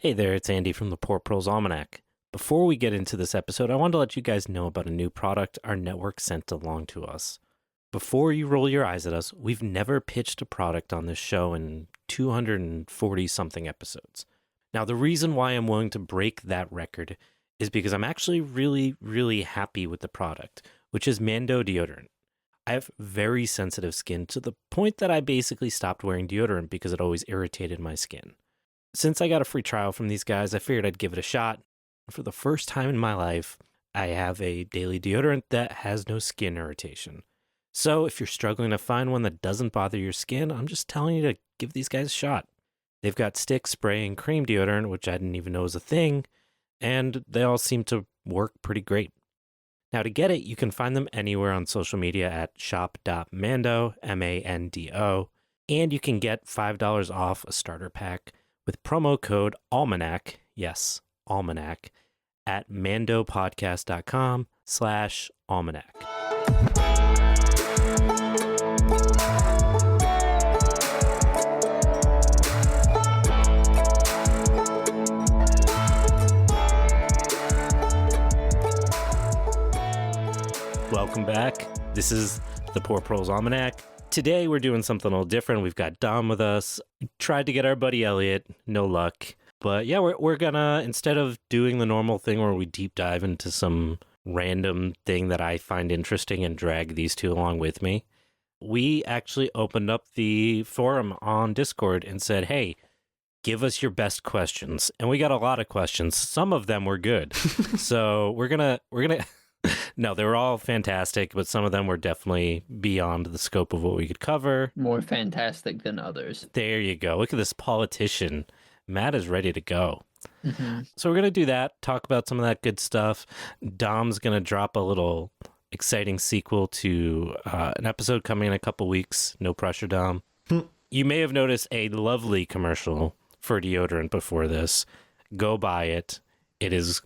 Hey there, it's Andy from the Proles Almanac. Before we get into this episode, I wanted to let you guys know about a new product our network sent along to us. Before you roll your eyes at us, we've never pitched a product on this show in 240-something episodes. Now, the reason why I'm willing to break that record is because I'm actually really happy with the product, which is Mando deodorant. I have very sensitive skin to the point that I basically stopped wearing deodorant because it always irritated my skin. Since I got a free trial from these guys, I figured I'd give it a shot. For the first time in my life, I have a daily deodorant that has no skin irritation. So if you're struggling to find one that doesn't bother your skin, I'm just telling you to give these guys a shot. They've got stick, spray, and cream deodorant, which I didn't even know was a thing, and they all seem to work pretty great. Now to get it, you can find them anywhere on social media at shop.mando, M-A-N-D-O, and you can get $5 off a starter pack with promo code Almanac, yes, Almanac, at mandopodcast.com/almanac. Welcome back. This is the Poor Proles Almanac. Today we're doing something a little different. We've got Dom with us. Tried to get our buddy Elliott, no luck. But yeah, we're gonna, instead of doing the normal thing where we deep dive into some random thing that I find interesting and drag these two along with me, we actually opened up the forum on Discord and said, hey, give us your best questions. And we got a lot of questions. Some of them were good. So we're gonna no, they were all fantastic, but some of them were definitely beyond the scope of what we could cover. More fantastic than others. There you go. Look at this politician. Matt is ready to go. Mm-hmm. So we're going to do that, talk about some of that good stuff. Dom's going to drop a little exciting sequel to an episode coming in a couple weeks. No pressure, Dom. You may have noticed a lovely commercial for deodorant before this. Go buy it. It is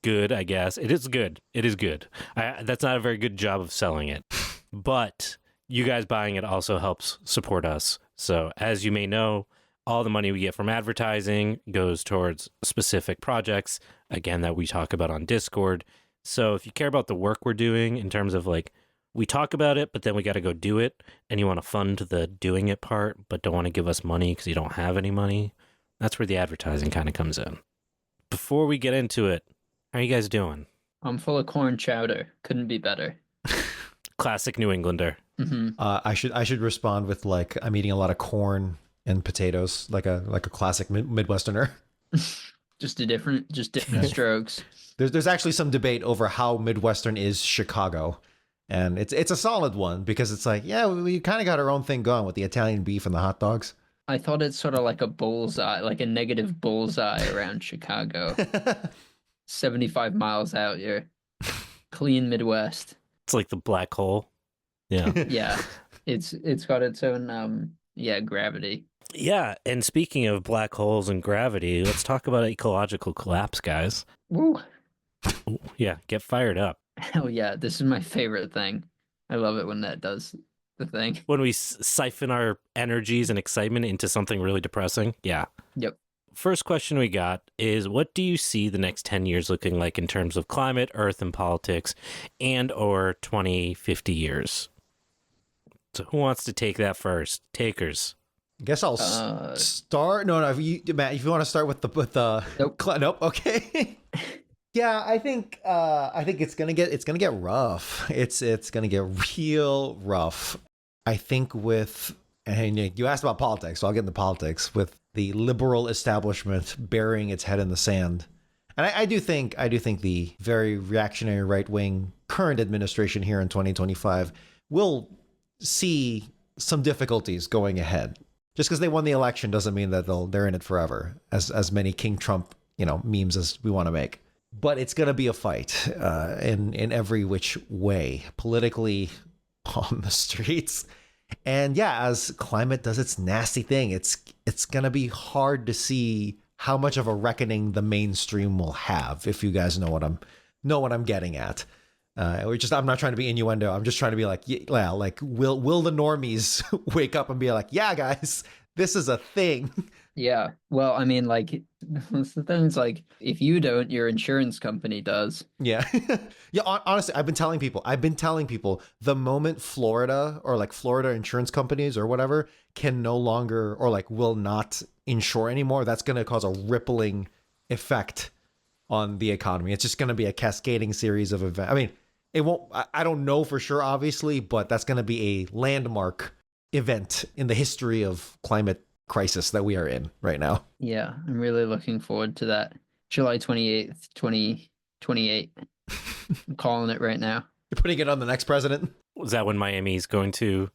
good, I guess. It is good. It is good. That's not a very good job of selling it. But you guys buying it also helps support us. So as you may know, all the money we get from advertising goes towards specific projects, again, that we talk about on Discord. So if you care about the work we're doing in terms of like, we talk about it, but then we got to go do it, and you want to fund the doing it part, but don't want to give us money because you don't have any money, that's where the advertising kind of comes in. Before we get into it, how are you guys doing? I'm full of corn chowder. Couldn't be better. Classic New Englander. Mm-hmm. I should respond with like, I'm eating a lot of corn and potatoes, like a classic Midwesterner. Just different strokes. There's actually some debate over how Midwestern is Chicago, and it's a solid one because it's like, yeah, we kind of got our own thing going with the Italian beef and the hot dogs. I thought it's sort of like a bullseye, like a negative bullseye around Chicago. 75 miles out here. Clean Midwest. It's like the black hole. Yeah. Yeah. It's got its own gravity. Yeah, and speaking of black holes and gravity, let's talk about ecological collapse, guys. Woo. Ooh, yeah, get fired up. Hell yeah, this is my favorite thing. I love it when that does the thing. When we siphon our energies and excitement into something really depressing. Yeah. Yep. First question we got is, what do you see the next 10 years looking like in terms of climate, earth, and politics, and or 20, 50 years? So who wants to take that first? Takers. I guess I'll start. No, Matt, if you want to start with the Nope. Nope. Okay. Yeah, I think it's gonna get rough. It's gonna get real rough. I think and you asked about politics, so I'll get into politics with the liberal establishment burying its head in the sand. And I do think the very reactionary right-wing current administration here in 2025 will see some difficulties going ahead. Just because they won the election doesn't mean that they're in it forever, as many King Trump, memes as we want to make. But it's going to be a fight in every which way, politically, on the streets. And yeah, as climate does its nasty thing, it's going to be hard to see how much of a reckoning the mainstream will have, if you guys know what I'm getting at. I'm not trying to be innuendo. I'm just trying to be like, yeah, like will the normies wake up and be like, yeah, guys, this is a thing. Yeah. Well, I mean, like, that's the thing is, like, if you don't, your insurance company does. Yeah. Yeah, honestly, I've been telling people the moment Florida or like Florida insurance companies or whatever can no longer or like will not insure anymore, that's going to cause a rippling effect on the economy. It's just going to be a cascading series of events. I mean, it won't, I don't know for sure, obviously, but that's going to be a landmark event in the history of climate crisis that we are in right now. Yeah, I'm really looking forward to that. July 28th, 2028. I'm calling it right now. You're putting it on the next president? Was that when Miami is going to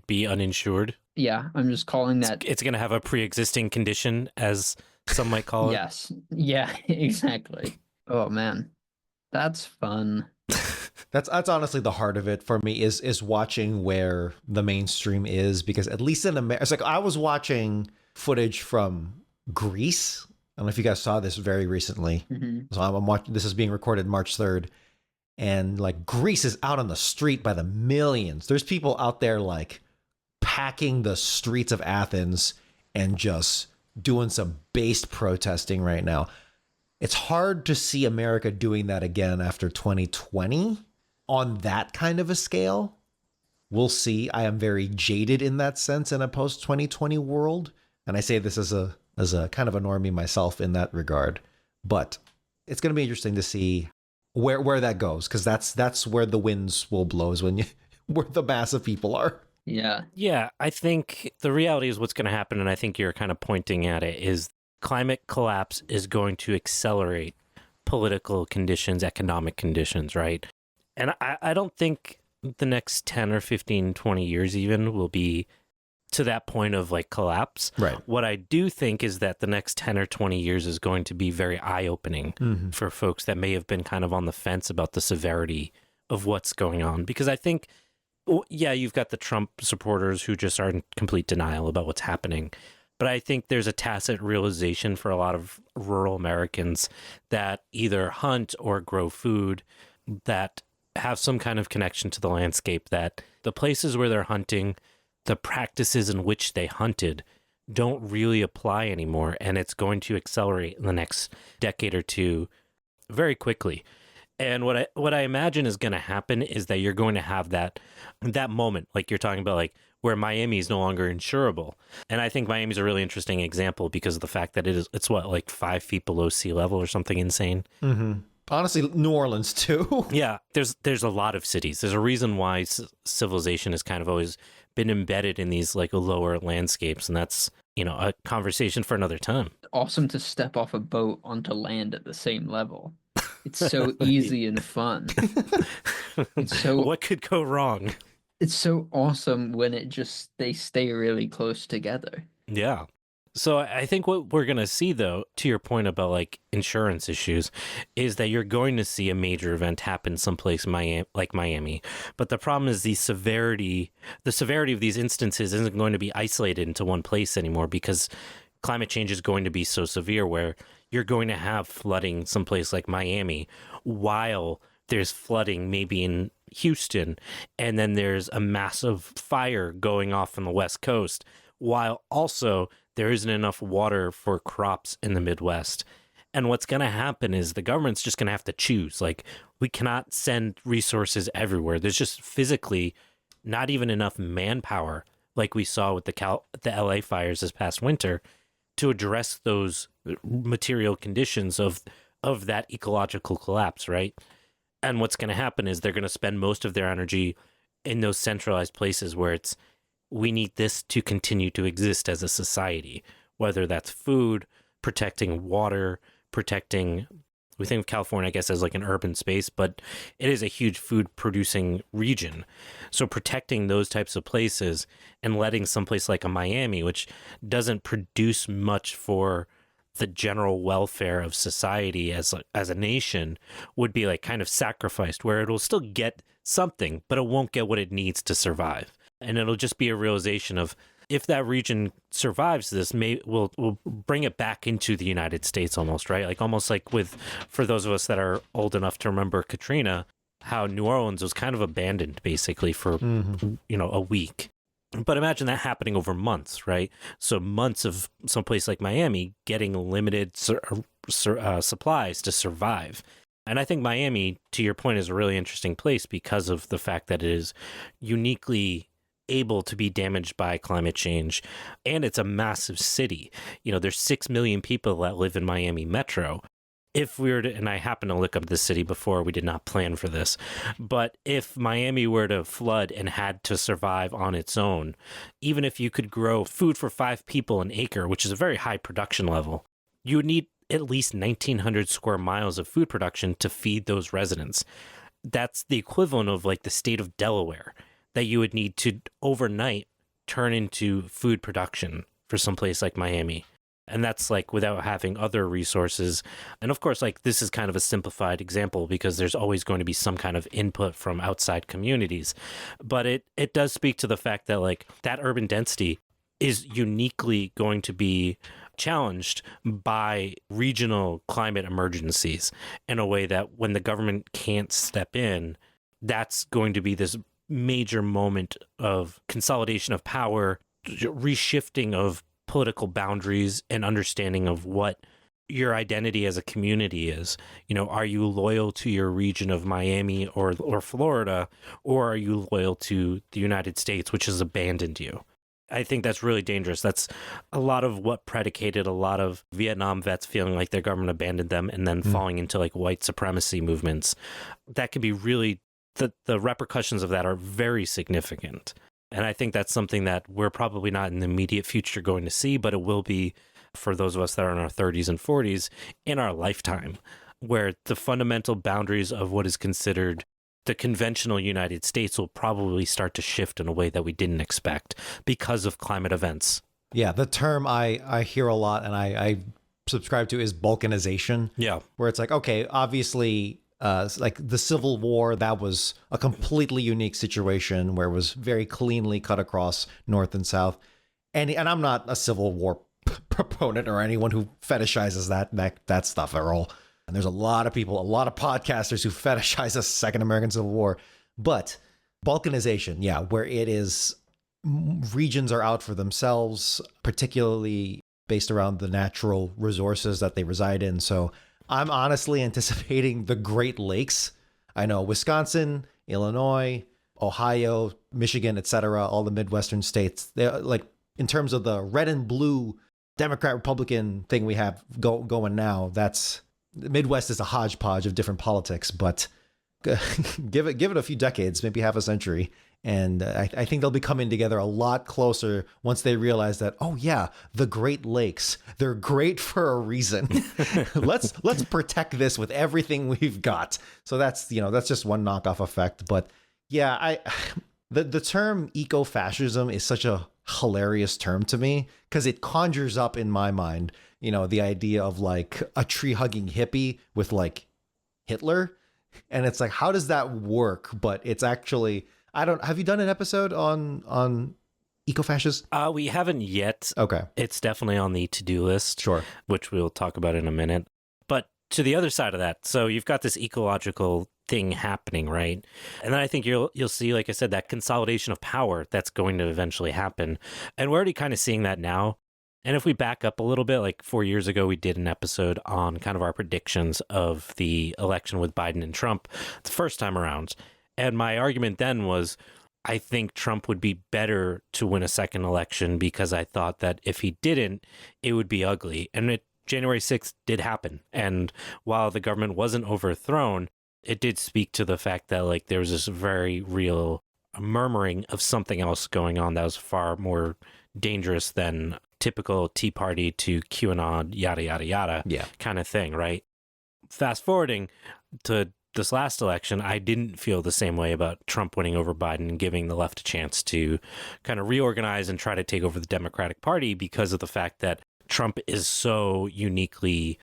be uninsured? Yeah, I'm just calling that. It's going to have a pre-existing condition, as some might call it. Yes. Yeah, exactly. Oh man. That's fun. That's honestly the heart of it for me is watching where the mainstream is, because at least in America, it's like I was watching footage from Greece. I don't know if you guys saw this very recently. Mm-hmm. So I'm watching. This is being recorded March 3rd, and like Greece is out on the street by the millions. There's people out there like packing the streets of Athens and just doing some based protesting right now. It's hard to see America doing that again after 2020 on that kind of a scale. We'll see. I am very jaded in that sense in a post 2020 world, and I say this as a kind of a normie myself in that regard. But it's going to be interesting to see where that goes, because that's where the winds will blow, is when where the mass of people are. Yeah. Yeah, I think the reality is what's going to happen, and I think you're kind of pointing at it, is climate collapse is going to accelerate political conditions, economic conditions, right? And I don't think the next 10 or 15, 20 years even will be to that point of like collapse. Right. What I do think is that the next 10 or 20 years is going to be very eye-opening for folks that may have been kind of on the fence about the severity of what's going on. Because I think, yeah, you've got the Trump supporters who just are in complete denial about what's happening. But I think there's a tacit realization for a lot of rural Americans that either hunt or grow food, that have some kind of connection to the landscape, that the places where they're hunting, the practices in which they hunted don't really apply anymore. And it's going to accelerate in the next decade or two very quickly. And what I imagine is going to happen is that you're going to have that moment, like you're talking about, like where Miami is no longer insurable. And I think Miami's a really interesting example because of the fact that it's what, like 5 feet below sea level or something insane. Mm-hmm. Honestly, New Orleans too. Yeah, there's a lot of cities. There's a reason why civilization has kind of always been embedded in these like lower landscapes, and that's, you know, a conversation for another time. Awesome to step off a boat onto land at the same level. It's so easy and fun. It's so What could go wrong? It's so awesome when they stay really close together. Yeah. So I think what we're going to see, though, to your point about like insurance issues, is that you're going to see a major event happen someplace like Miami. But the problem is the severity of these instances isn't going to be isolated into one place anymore, because climate change is going to be so severe where you're going to have flooding someplace like Miami while there's flooding maybe in Houston, and then there's a massive fire going off on the West Coast, while also there isn't enough water for crops in the Midwest. And what's going to happen is the government's just going to have to choose. Like, we cannot send resources everywhere. There's just physically not even enough manpower, like we saw with the LA fires this past winter, to address those material conditions of that ecological collapse, right? And what's going to happen is they're going to spend most of their energy in those centralized places where we need this to continue to exist as a society, whether that's food, protecting water, we think of California, I guess, as like an urban space, but it is a huge food producing region. So protecting those types of places and letting someplace like a Miami, which doesn't produce much for the general welfare of society as a nation, would be like kind of sacrificed, where it'll still get something, but it won't get what it needs to survive. And it'll just be a realization of, if that region survives this, we'll bring it back into the United States almost, right? Like almost like for those of us that are old enough to remember Katrina, how New Orleans was kind of abandoned basically for, a week. But imagine that happening over months, right? So months of someplace like Miami getting limited supplies to survive. And I think Miami, to your point, is a really interesting place because of the fact that it is uniquely able to be damaged by climate change. And it's a massive city. You know, there's 6 million people that live in Miami Metro. If we were to, and I happened to look up this city before, we did not plan for this, but if Miami were to flood and had to survive on its own, even if you could grow food for 5 people an acre, which is a very high production level, you would need at least 1,900 square miles of food production to feed those residents. That's the equivalent of like the state of Delaware that you would need to overnight turn into food production for someplace like Miami. And that's like without having other resources. And of course, like this is kind of a simplified example because there's always going to be some kind of input from outside communities. But it does speak to the fact that like that urban density is uniquely going to be challenged by regional climate emergencies in a way that when the government can't step in, that's going to be this major moment of consolidation of power, reshifting of political boundaries and understanding of what your identity as a community is. You know, are you loyal to your region of Miami or Florida, or are you loyal to the United States, which has abandoned you? I think that's really dangerous. That's a lot of what predicated a lot of Vietnam vets feeling like their government abandoned them and then falling into like white supremacy movements. That could be really, the repercussions of that are very significant. And I think that's something that we're probably not in the immediate future going to see, but it will be for those of us that are in our 30s and 40s in our lifetime, where the fundamental boundaries of what is considered the conventional United States will probably start to shift in a way that we didn't expect because of climate events. Yeah, the term I hear a lot and I subscribe to is balkanization. Yeah. Where it's like, okay, obviously, like the Civil War, that was a completely unique situation where it was very cleanly cut across North and South. And I'm not a Civil War proponent or anyone who fetishizes that stuff at all. And there's a lot of people, a lot of podcasters who fetishize the Second American Civil War. But balkanization, yeah, where it is regions are out for themselves, particularly based around the natural resources that they reside in. So I'm honestly anticipating the Great Lakes. I know Wisconsin, Illinois, Ohio, Michigan, etc., all the Midwestern states, they're like in terms of the red and blue Democrat Republican thing we have going now, that's the Midwest is a hodgepodge of different politics, but give it a few decades, maybe half a century. And I think they'll be coming together a lot closer once they realize that, oh yeah, the Great Lakes, they're great for a reason. let's protect this with everything we've got. So that's just one knockoff effect. But yeah, the term eco-fascism is such a hilarious term to me because it conjures up in my mind, the idea of like a tree-hugging hippie with like Hitler. And it's like, how does that work? But it's actually, have you done an episode on eco-fascists? We haven't yet. Okay. It's definitely on the to-do list. Sure. Which we'll talk about in a minute. But to the other side of that, so you've got this ecological thing happening, right? And then I think you'll see, like I said, that consolidation of power that's going to eventually happen. And we're already kind of seeing that now. And if we back up a little bit, like 4 years ago, we did an episode on kind of our predictions of the election with Biden and Trump the first time around. And my argument then was, I think Trump would be better to win a second election because I thought that if he didn't, it would be ugly. And January 6th did happen. And while the government wasn't overthrown, it did speak to the fact that like there was this very real murmuring of something else going on that was far more dangerous than typical Tea Party to QAnon, yada, yada, yada kind of thing, right? Fast forwarding to this last election, I didn't feel the same way about Trump winning over Biden and giving the left a chance to kind of reorganize and try to take over the Democratic Party because of the fact that Trump is so uniquely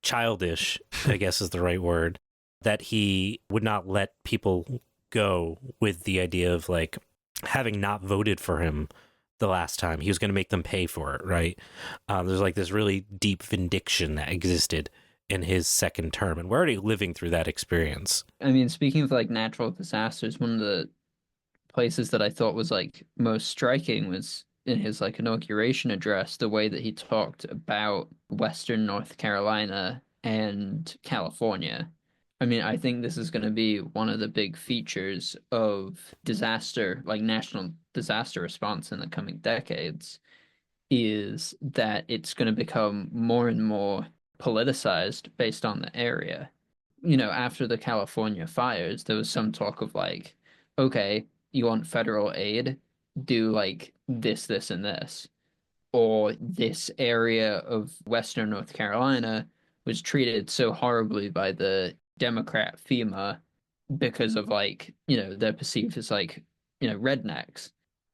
childish, I guess is the right word, that he would not let people go with the idea of like having not voted for him the last time. He was going to make them pay for it, right? There's like this really deep vindication that existed in his second term, and we're already living through that experience. I mean, speaking of like natural disasters, one of the places that I thought was like most striking was in his like inauguration address, the way that he talked about Western North Carolina and California. I mean, I think this is going to be one of the big features of disaster, like national disaster response in the coming decades, is that it's going to become more and more politicized based on the area. After the California fires, there was some talk of like, okay, you want federal aid, do like this, and this. Or this area of Western North Carolina was treated so horribly by the Democrat FEMA because of like, they're perceived as like, rednecks.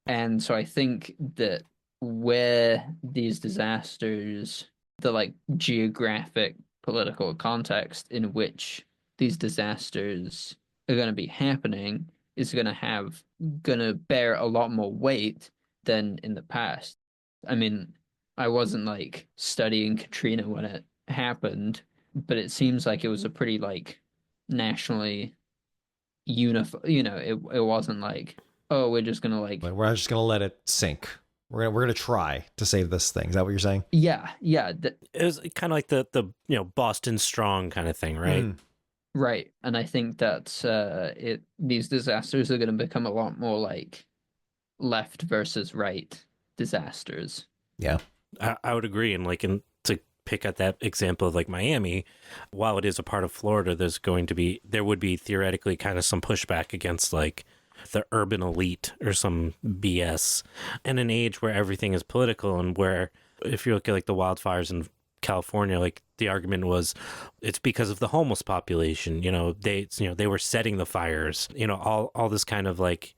And so I think that where these disasters, the like geographic political context in which these disasters are going to be happening is going to bear a lot more weight than in the past. I mean, I wasn't like studying Katrina when it happened, but it seems like it was a pretty like nationally unified, it wasn't like, oh, we're just gonna like, We're not just gonna let it sink. We're gonna try to save this thing. Is that what you're saying? yeah, It was kind of like the Boston Strong kind of thing, right? Right. And I think that these disasters are going to become a lot more like left versus right disasters. Yeah. I would agree. And like, to pick at that example of like Miami, while it is a part of Florida, there would be theoretically kind of some pushback against like the urban elite or some BS in an age where everything is political, and where if you look at like the wildfires in California, like the argument was it's because of the homeless population. They were setting the fires. All this kind of like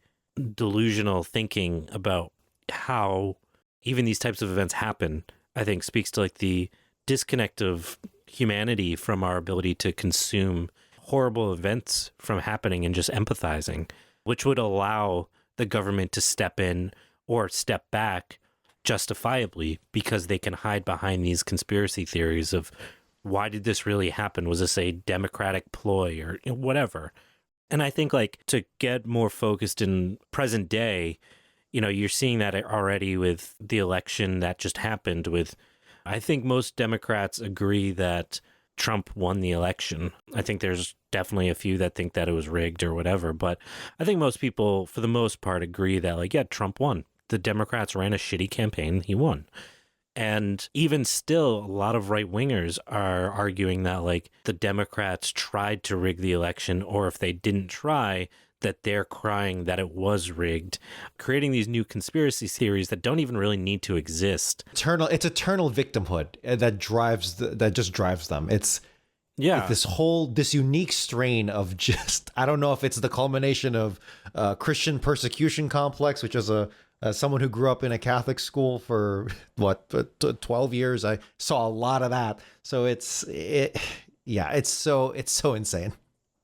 delusional thinking about how even these types of events happen, I think speaks to like the disconnect of humanity from our ability to consume horrible events from happening and just empathizing, which would allow the government to step in or step back justifiably, because they can hide behind these conspiracy theories of why did this really happen? Was this a democratic ploy or whatever? And I think like to get more focused in present day, you're seeing that already with the election that just happened I think most Democrats agree that Trump won the election. I think there's definitely a few that think that it was rigged or whatever, but I think most people, for the most part, agree that like, yeah, Trump won. The Democrats ran a shitty campaign. He won. And even still, a lot of right wingers are arguing that like the Democrats tried to rig the election, or if they didn't try, that they're crying that it was rigged, creating these new conspiracy theories that don't even really need to exist. It's eternal victimhood that just drives them. It's this unique strain of just, I don't know if it's the culmination of Christian persecution complex, which is someone who grew up in a Catholic school for 12 years. I saw a lot of that. So it's so insane.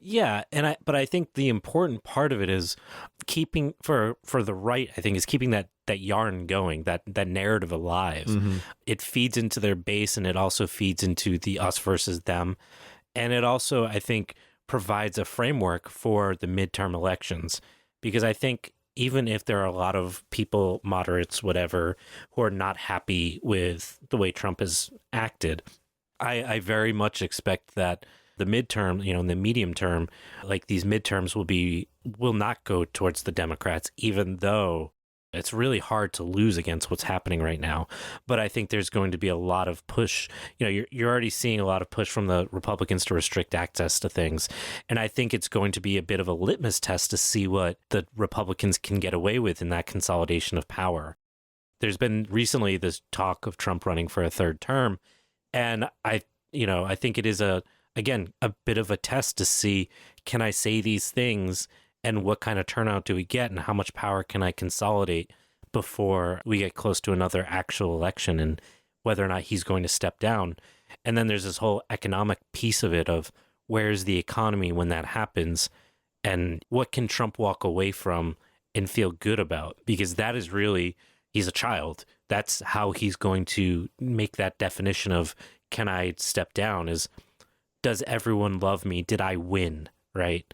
Yeah, but I think the important part of it is keeping for the right, I think, is keeping that yarn going, that narrative alive. Mm-hmm. It feeds into their base, and it also feeds into the us versus them. And it also, I think, provides a framework for the midterm elections, because I think even if there are a lot of people, moderates, whatever, who are not happy with the way Trump has acted, I very much expect that the midterm, in the medium term, like these midterms will not go towards the Democrats, even though it's really hard to lose against what's happening right now. But I think there's going to be a lot of push. You're already seeing a lot of push from the Republicans to restrict access to things. And I think it's going to be a bit of a litmus test to see what the Republicans can get away with in that consolidation of power. There's been recently this talk of Trump running for a third term. And I think it is again, a bit of a test to see, can I say these things and what kind of turnout do we get and how much power can I consolidate before we get close to another actual election, and whether or not he's going to step down. And then there's this whole economic piece of it of where's the economy when that happens, and what can Trump walk away from and feel good about? Because that is really, he's a child. That's how he's going to make that definition of, can I step down, is, does everyone love me? Did I win? Right?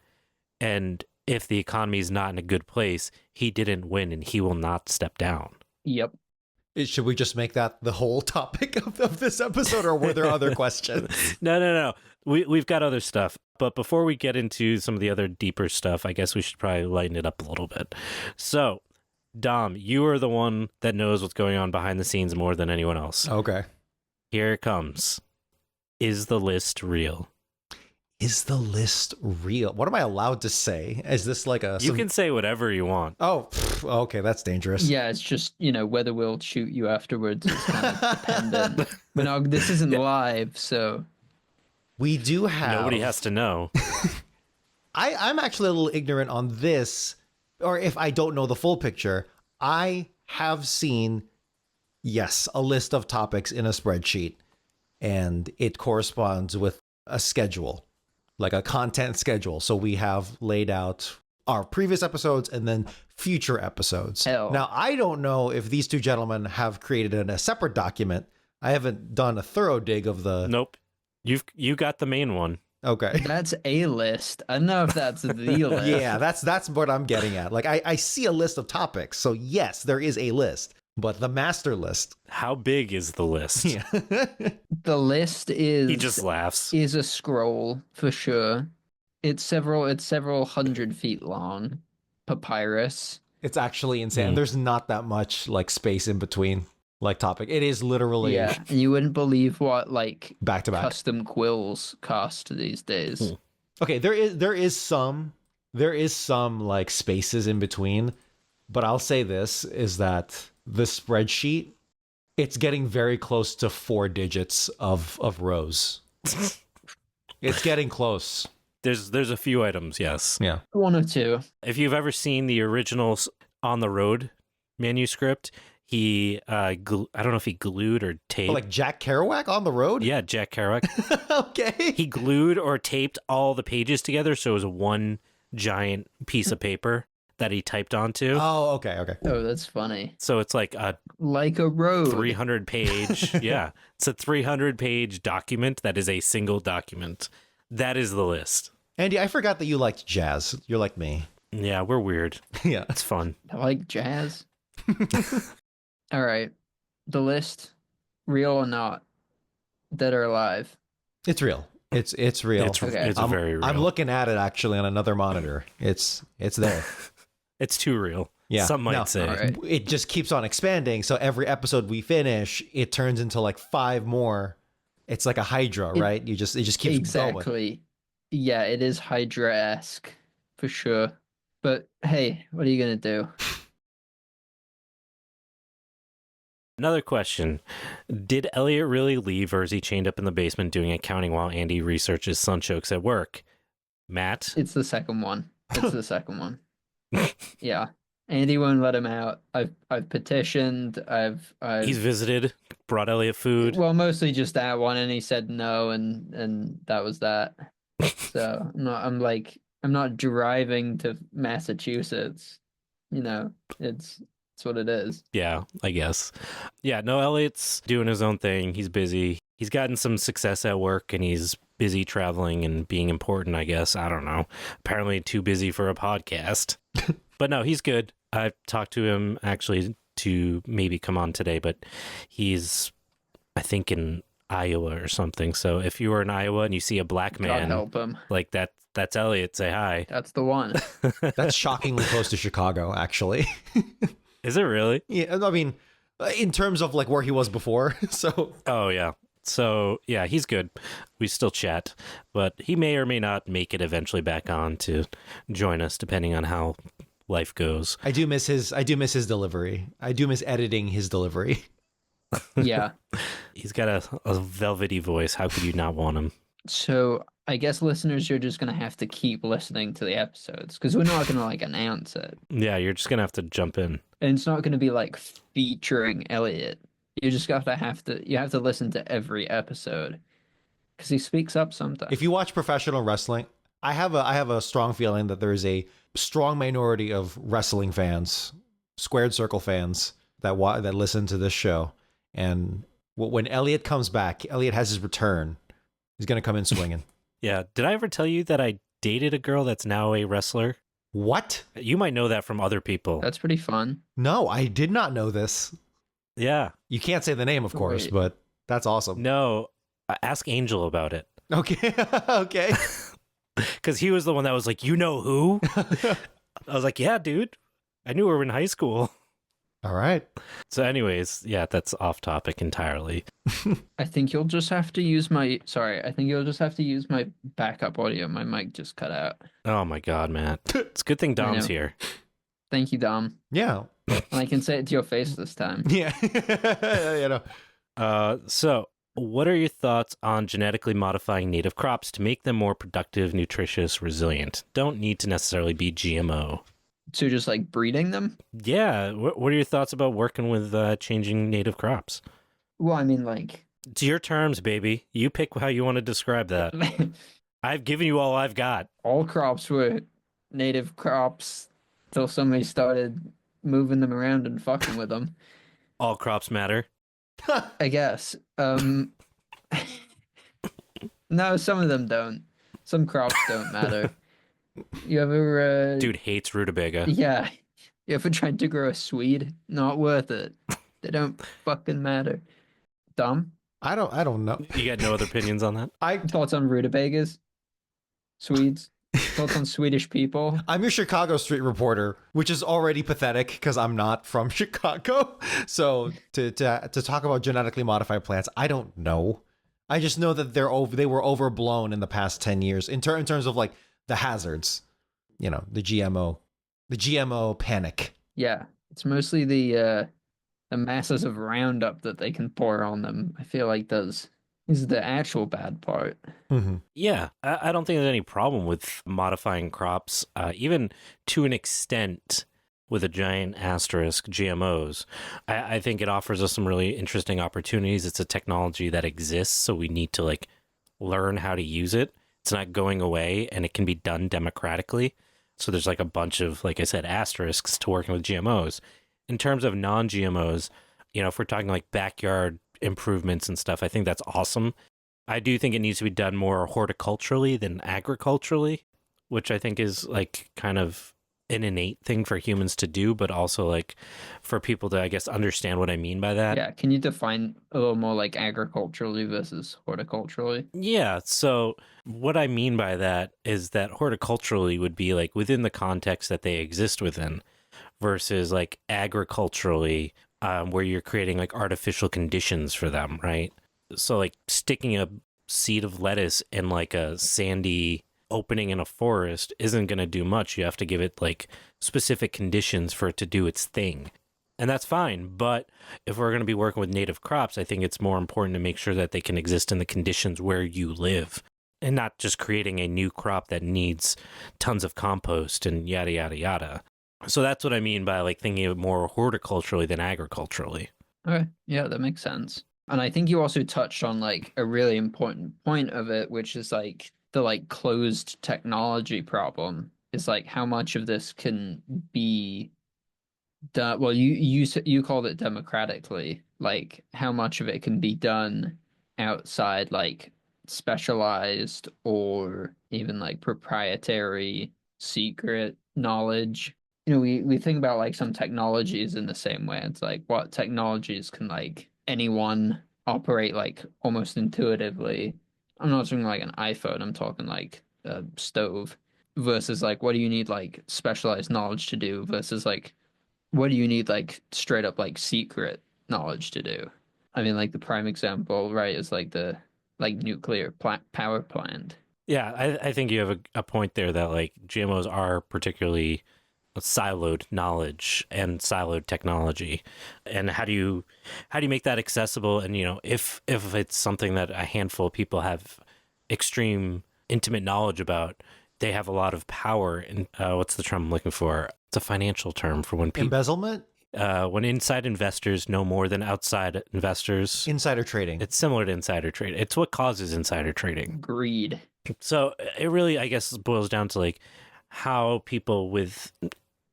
And if the economy is not in a good place, he didn't win and he will not step down. Yep. Should we just make that the whole topic of this episode, or were there other questions? No. We've got other stuff. But before we get into some of the other deeper stuff, I guess we should probably lighten it up a little bit. So, Dom, you are the one that knows what's going on behind the scenes more than anyone else. Okay. Here it comes. Is the list real? Is the list real? What am I allowed to say? Is this like You can say whatever you want. Oh, okay, that's dangerous. Yeah, it's just, whether we'll shoot you afterwards is kind of dependent. But no, this isn't live, so. We do have... Nobody has to know. I'm actually a little ignorant on this, or if I don't know the full picture. I have seen, yes, a list of topics in a spreadsheet, and it corresponds with a schedule, like a content schedule. So we have laid out our previous episodes and then future episodes. Hell. Now, I don't know if these two gentlemen have created a separate document. I haven't done a thorough dig of the... Nope. You got the main one. Okay. That's a list. I don't know if that's the list. Yeah, that's what I'm getting at. Like, I see a list of topics. So yes, there is a list, but the master list. How big is the list? Yeah. The list is... He just laughs. Is a scroll, for sure. It's several 100 feet long. Papyrus. It's actually insane. There's not that much like space in between like topic. It is literally Yeah, and you wouldn't believe what like back to back. custom quills cost these days. Okay, there is some like spaces in between, but I'll say this is that the spreadsheet, it's getting very close to 4 digits of rows. It's getting close. There's a few items, yes. Yeah. 1 or 2. If you've ever seen the original On the Road manuscript, he I don't know if he glued or taped. Oh, like Jack Kerouac on the road? Yeah, Jack Kerouac. Okay. He glued or taped all the pages together, so it was one giant piece of paper that he typed onto. Oh, okay. Oh, that's funny. So it's like a road. 300-page, yeah. It's a 300-page document that is a single document. That is the list. Andy, I forgot that you liked jazz. You're like me. Yeah, we're weird. Yeah. It's fun. I like jazz. All right. The list, real or not, dead or alive? It's real. It's real. It's Okay. very real. I'm looking at it actually on another monitor. It's there. It's too real. Yeah. Some might No. say. All right. It just keeps on expanding. So every episode we finish, it turns into like 5 more. It's like a Hydra, right? It just keeps going. Exactly. Yeah, it is Hydra-esque, for sure. But hey, what are you going to do? Another question. Did Elliott really leave, or is he chained up in the basement doing accounting while Andy researches Sunchokes at work? Matt? It's the second one. It's the second one. Yeah. Andy won't let him out. I've petitioned. I've He's visited, brought Elliott food. well, mostly just that one, and he said no, and that was that. So I'm not driving to Massachusetts. It's what it is. Yeah, I guess. Yeah, no, Elliott's doing his own thing. He's busy. He's gotten some success at work, and he's busy traveling and being important, I guess. I don't know. Apparently too busy for a podcast. But no, he's good. I've talked to him actually to maybe come on today, but he's, I think, in Iowa or something. So if you were in Iowa and you see a black God man help him. like that's Elliott, say hi. That's the one. That's shockingly close to Chicago, actually. Is it really? Yeah, I mean, in terms of like where he was before. So Oh, yeah. So, yeah, he's good. We still chat, but he may or may not make it eventually back on to join us, depending on how life goes. I do miss his delivery. I do miss editing his delivery. Yeah. He's got a velvety voice. How could you not want him? So I guess listeners, you're just gonna have to keep listening to the episodes because we're not gonna like announce it, Yeah, you're just going to have to jump in. and it's not gonna be like featuring Elliott. You just have to listen to every episode because he speaks up sometimes. If you watch professional wrestling, I have a strong feeling that there is a strong minority of wrestling fans, squared circle fans that listen to this show. And when Elliott comes back, Elliott has his return. He's going to come in swinging. Yeah. Did I ever tell you that I dated a girl that's now a wrestler? What? You might know that from other people. That's pretty fun. No, I did not know this. Yeah. You can't say the name, of course, Wait. but that's awesome. No, ask Angel about it. Okay. Okay. Because he was the one that was like, you know who? I was like, yeah, dude. I knew her in high school. All right. So anyways, yeah, that's off topic entirely. I think you'll just have to use my. Sorry, I think you'll just have to use my backup audio. My mic just cut out. Oh my God, Matt. It's a good thing Dom's know. here. Thank you, Dom. Yeah. And I can say it to your face this time. Yeah. You know. So what are your thoughts on genetically modifying native crops to make them more productive, nutritious, resilient? Don't need to necessarily be GMO. So just like breeding them? Yeah. What are your thoughts about working with changing native crops? Well, I mean, like. It's your terms, baby. You pick how you want to describe that. I've given you all I've got. All crops were native crops till somebody started moving them around and fucking with them. All crops matter. I guess. No, some of them don't. Some crops don't matter. You ever Dude hates rutabaga. Yeah. You ever tried to grow a Swede? Not worth it. They don't fucking matter. Dumb? I don't know. You got no other opinions on that? Thoughts on rutabagas? Swedes? Thoughts on Swedish people? I'm your Chicago street reporter, which is already pathetic because I'm not from Chicago. So to talk about genetically modified plants, I don't know. I just know that they were overblown in the past 10 years in terms of like the hazards, you know, the GMO panic. Yeah. It's mostly the masses of Roundup that they can pour on them. I feel like is the actual bad part. Mm-hmm. Yeah, I don't think there's any problem with modifying crops, even to an extent with a giant asterisk, GMOs. I think it offers us some really interesting opportunities. It's a technology that exists, so we need to like learn how to use it. It's not going away, and it can be done democratically. So there's like a bunch of, like I said, asterisks to working with GMOs. In terms of non-GMOs, you know, if we're talking like backyard improvements and stuff, I think that's awesome. I do think it needs to be done more horticulturally than agriculturally, which I think is like kind of an innate thing for humans to do, but also like for people to, I guess, understand what I mean by that. Yeah, can you define a little more like agriculturally versus horticulturally? Yeah, so what I mean by that is that horticulturally would be like within the context that they exist within versus like agriculturally where you're creating like artificial conditions for them, right? So like sticking a seed of lettuce in like a sandy opening in a forest isn't going to do much. You have to give it like specific conditions for it to do its thing. And that's fine. But if we're going to be working with native crops, I think it's more important to make sure that they can exist in the conditions where you live and not just creating a new crop that needs tons of compost and yada, yada, yada. So that's what I mean by like thinking of it more horticulturally than agriculturally. Okay, yeah, that makes sense. And I think you also touched on like a really important point of it, which is like the like closed technology problem is like how much of this can be done. Well, you called it democratically, like how much of it can be done outside like specialized or even like proprietary secret knowledge. You know, we think about like some technologies in the same way. It's like what technologies can like anyone operate like almost intuitively. I'm not talking like an iPhone, I'm talking like a stove versus like what do you need like specialized knowledge to do versus like what do you need like straight up like secret knowledge to do. I mean, like the prime example, right, is like the like nuclear power plant. Yeah, I think you have a point there that like GMOs are particularly siloed knowledge and siloed technology, and how do you make that accessible? And you know, if it's something that a handful of people have extreme intimate knowledge about, they have a lot of power. And what's the term I'm looking for? It's a financial term for when people Embezzlement? When inside investors know more than outside investors. Insider trading. It's similar to insider trading. It's what causes insider trading. Greed. So it really, I guess, boils down to like how people with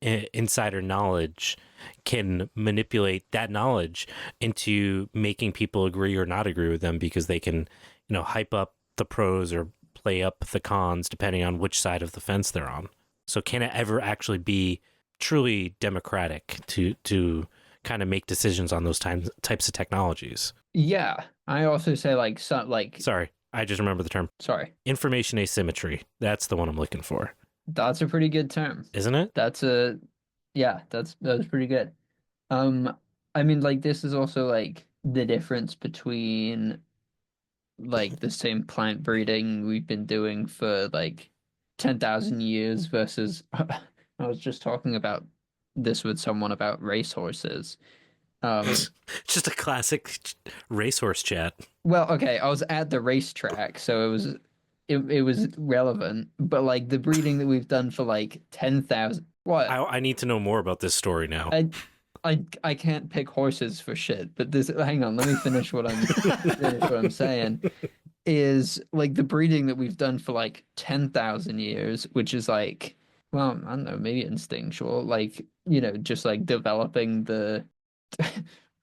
insider knowledge can manipulate that knowledge into making people agree or not agree with them, because they can, you know, hype up the pros or play up the cons depending on which side of the fence they're on. So can it ever actually be truly democratic to kind of make decisions on those types of technologies? Yeah, I also say like Sorry, I just remember the term. sorry, Information asymmetry. That's the one I'm looking for. that's a pretty good term. Isn't it? That's pretty good. Um, I mean, like this is also like the difference between like the same plant breeding we've been doing for like 10,000 years versus I was just talking about this with someone about racehorses. Just a classic racehorse chat. Well, okay, I was at the racetrack, so it was relevant, but like the breeding that we've done for like 10,000. What? I need to know more about this story now. I can't pick horses for shit, but this hang on, let me finish what I'm saying. Is like the breeding that we've done for like 10,000 years, which is like, well, I don't know, maybe instinctual, like, you know, just like developing the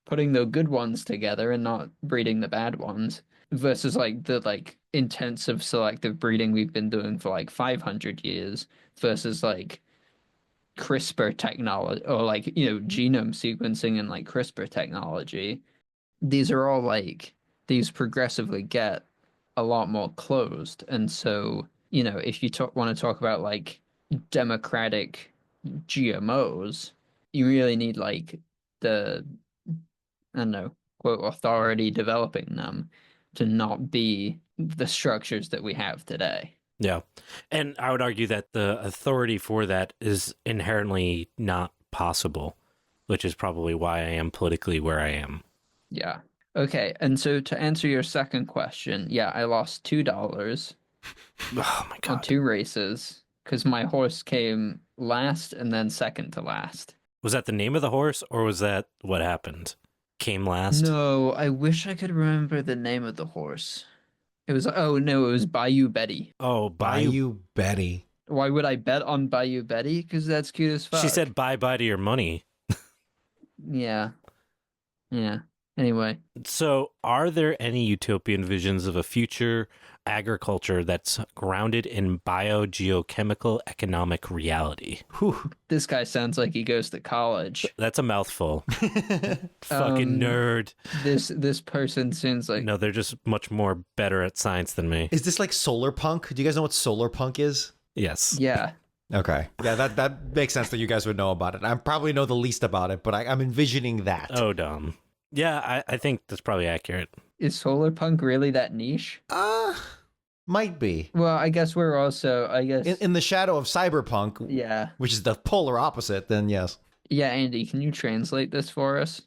putting the good ones together and not breeding the bad ones versus like the like intensive selective breeding we've been doing for like 500 years versus like CRISPR technology or like, you know, genome sequencing and like CRISPR technology. These are all like these progressively get a lot more closed. And so, you know, if you want to talk about like democratic GMOs, you really need like the, I don't know, quote, authority developing them to not be the structures that we have today. Yeah. And I would argue that the authority for that is inherently not possible, which is probably why I am politically where I am. Yeah. Okay. And so to answer your second question, yeah, I lost $2 Oh my on God. 2 races because my horse came last and then second to last. Was that the name of the horse or was that what happened? Came last? No, I wish I could remember the name of the horse. It was, oh no, it was Bayou Betty. Oh, Bayou Betty. Why would I bet on Bayou Betty? Because that's cute as fuck. She said bye-bye to your money. Yeah. Yeah. Anyway. So, are there any utopian visions of a future agriculture that's grounded in biogeochemical economic reality? Whew. This guy sounds like he goes to college. That's a mouthful. Fucking nerd. This person seems like No, they're just much more better at science than me. Is this like solarpunk? Do you guys know what solarpunk is? Yes. yeah. Okay. Yeah, that makes sense that you guys would know about it. I probably know the least about it, but I'm envisioning that. Oh, dumb. Yeah, I think that's probably accurate. Is solarpunk really that niche? Might be. Well, I guess we're also, I guess. In the shadow of cyberpunk, Yeah. which is the polar opposite, then yes. Yeah, Andy, can you translate this for us?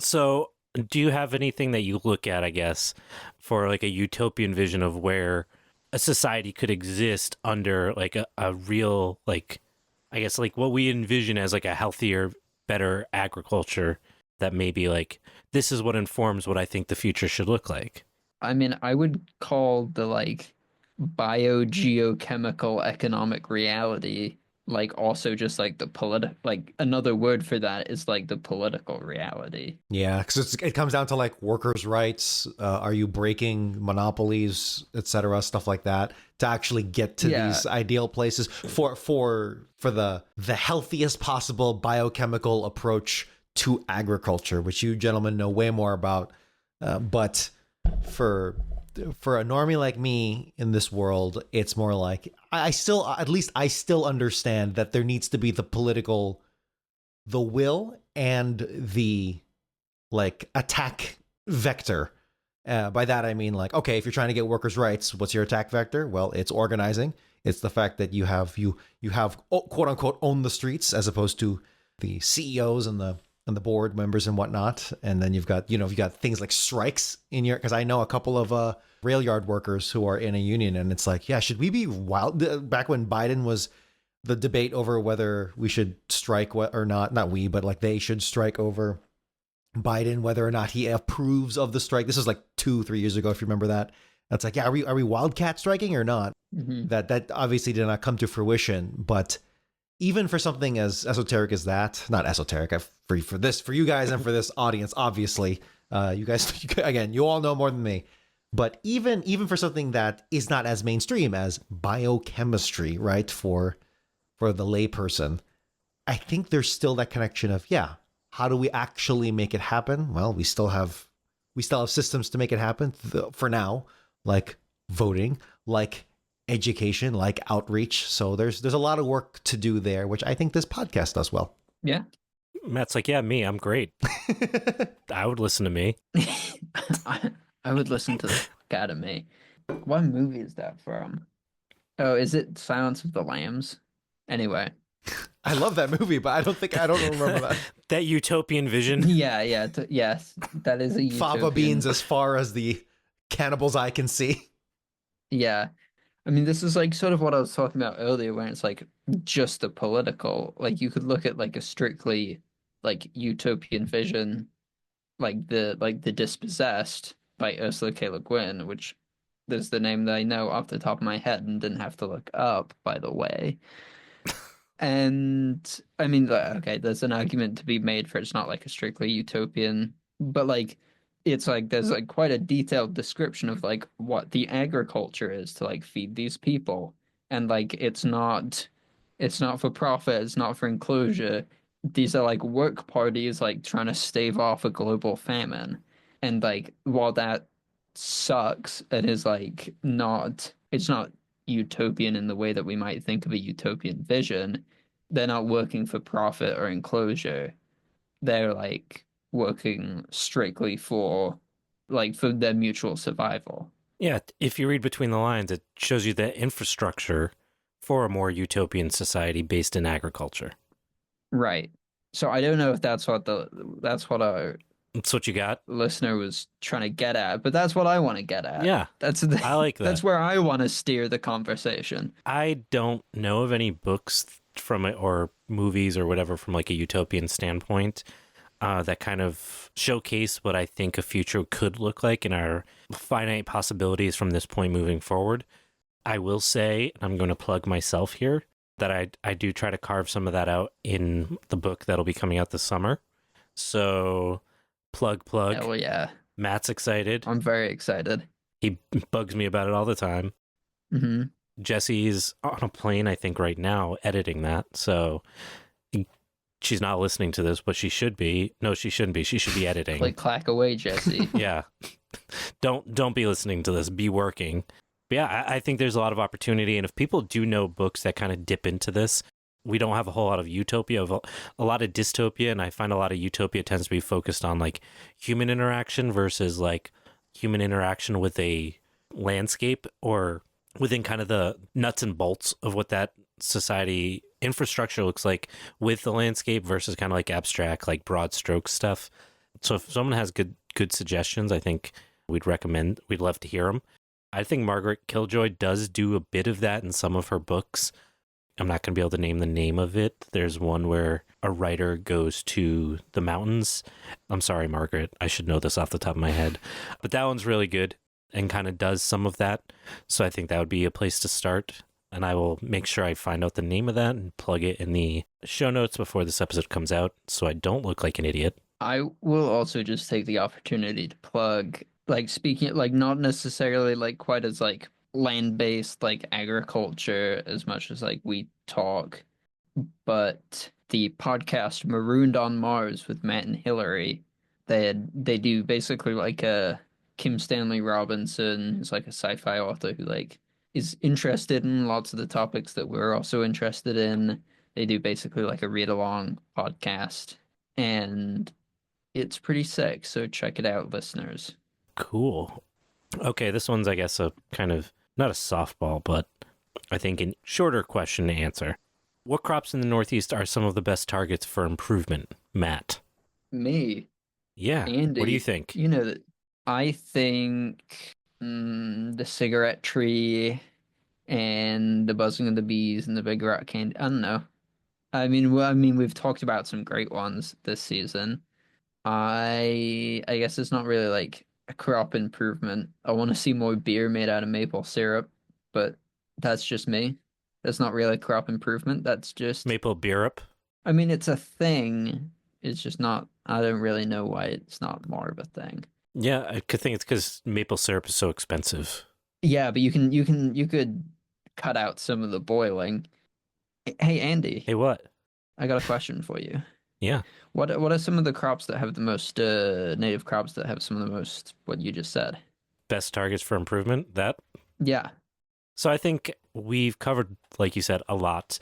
So, do you have anything that you look at, I guess, for like a utopian vision of where a society could exist under like a real, like, I guess, like what we envision as like a healthier, better agriculture that maybe like this is what informs what I think the future should look like? I mean, I would call the like biogeochemical economic reality like also just like the like another word for that is like the political reality. Yeah, because it comes down to like workers' rights. Are you breaking monopolies, etc., stuff like that, to actually get to these ideal places for the healthiest possible biochemical approach to agriculture, which you gentlemen know way more about. But for a normie like me in this world, it's more like I still understand that there needs to be the will and the like attack vector. By that I mean like, okay, if you're trying to get workers' rights, what's your attack vector? Well, it's organizing. It's the fact that you have quote unquote own the streets as opposed to the CEOs and the board members and whatnot. And then you've got things like strikes in your, because I know a couple of rail yard workers who are in a union, and it's like, yeah, should we be wild? Back when Biden was the debate over whether we should strike or not we, but like they should strike over Biden, whether or not he approves of the strike. This was like 2-3 years ago, if you remember that. That's like, yeah, are we wildcat striking or not? Mm-hmm. That obviously did not come to fruition, but even for something as esoteric as that, not esoteric, for you guys and for this audience, obviously, you guys, again, you all know more than me, but even for something that is not as mainstream as biochemistry, right? For for the layperson, I think there's still that connection of, yeah, how do we actually make it happen? Well, we still have systems to make it happen for now, like voting, like education, like outreach. So there's a lot of work to do there, which I think this podcast does well. Yeah. Matt's like, yeah, me, I'm great. I would listen to me. I would listen to the fuck out of me. What movie is that from? Oh, is it Silence of the Lambs? Anyway. I love that movie, but I don't remember that. That utopian vision. Yeah, yes, that is a utopian. Fava beans as far as the cannibal's eye can see. Yeah. I mean, this is like sort of what I was talking about earlier, where it's like just the political. Like you could look at like a strictly like utopian vision, like the Dispossessed by Ursula K. Le Guin, which is the name that I know off the top of my head and didn't have to look up, by the way. And I mean, okay, there's an argument to be made for it's not like a strictly utopian, but like it's like there's like quite a detailed description of like what the agriculture is to like feed these people. And like it's not for profit, it's not for enclosure. These are like work parties like trying to stave off a global famine. And like while that sucks and is like not it's not utopian in the way that we might think of a utopian vision, they're not working for profit or enclosure. They're like working strictly for their mutual survival. Yeah, if you read between the lines, it shows you the infrastructure for a more utopian society based in agriculture. Right. So I don't know if that's what our That's what you got? listener was trying to get at, but that's what I want to get at. Yeah, I like that. That's where I want to steer the conversation. I don't know of any books from it or movies or whatever from like a utopian standpoint that kind of showcase what I think a future could look like and our finite possibilities from this point moving forward. I will say, and I'm going to plug myself here, that I do try to carve some of that out in the book that'll be coming out this summer. So plug. Oh yeah. Matt's excited. I'm very excited. He bugs me about it all the time. Mm-hmm. Jesse's on a plane, I think, right now, editing that. So she's not listening to this, but she should be. No, she shouldn't be. She should be editing. Like clack away, Jesse. Yeah. Don't be listening to this. Be working. But yeah, I think there's a lot of opportunity. And if people do know books that kind of dip into this, we don't have a whole lot of utopia, a lot of dystopia. And I find a lot of utopia tends to be focused on like human interaction versus like human interaction with a landscape or within kind of the nuts and bolts of what that society infrastructure looks like with the landscape versus kind of like abstract, like broad stroke stuff. So if someone has good suggestions, I think we'd love to hear them. I think Margaret Killjoy does do a bit of that in some of her books. I'm not going to be able to name the name of it. There's one where a writer goes to the mountains. I'm sorry, Margaret. I should know this off the top of my head. But that one's really good and kind of does some of that. So I think that would be a place to start. And I will make sure I find out the name of that and plug it in the show notes before this episode comes out so I don't look like an idiot. I will also just take the opportunity to plug, like speaking, like not necessarily like quite as like land-based like agriculture as much as like we talk, but the podcast Marooned on Mars with Matt and Hillary, they do basically like a Kim Stanley Robinson, who's like a sci-fi author who like is interested in lots of the topics that we're also interested in. They do basically like a read-along podcast, and it's pretty sick, so check it out, listeners. Cool. Okay, this one's, I guess, a kind of, not a softball, but I think a shorter question to answer. What crops in the Northeast are some of the best targets for improvement, Matt? Me. Yeah. Andy. What do you think? You know, I think the cigarette tree and the buzzing of the bees and the big rock candy. I don't know. I mean, we've talked about some great ones this season. I guess it's not really like a crop improvement. I want to see more beer made out of maple syrup, but that's just me. That's not really a crop improvement. That's just Maple syrup. I mean, it's a thing. It's just not. I don't really know why it's not more of a thing. Yeah, I could think it's because maple syrup is so expensive. Yeah, but you could cut out some of the boiling. Hey, Andy, Hey, what? I got a question for you. Yeah. What are some of the crops that have the most native crops that have some of the most what you just said? Best targets for improvement? That? Yeah. So I think we've covered, like you said, a lot.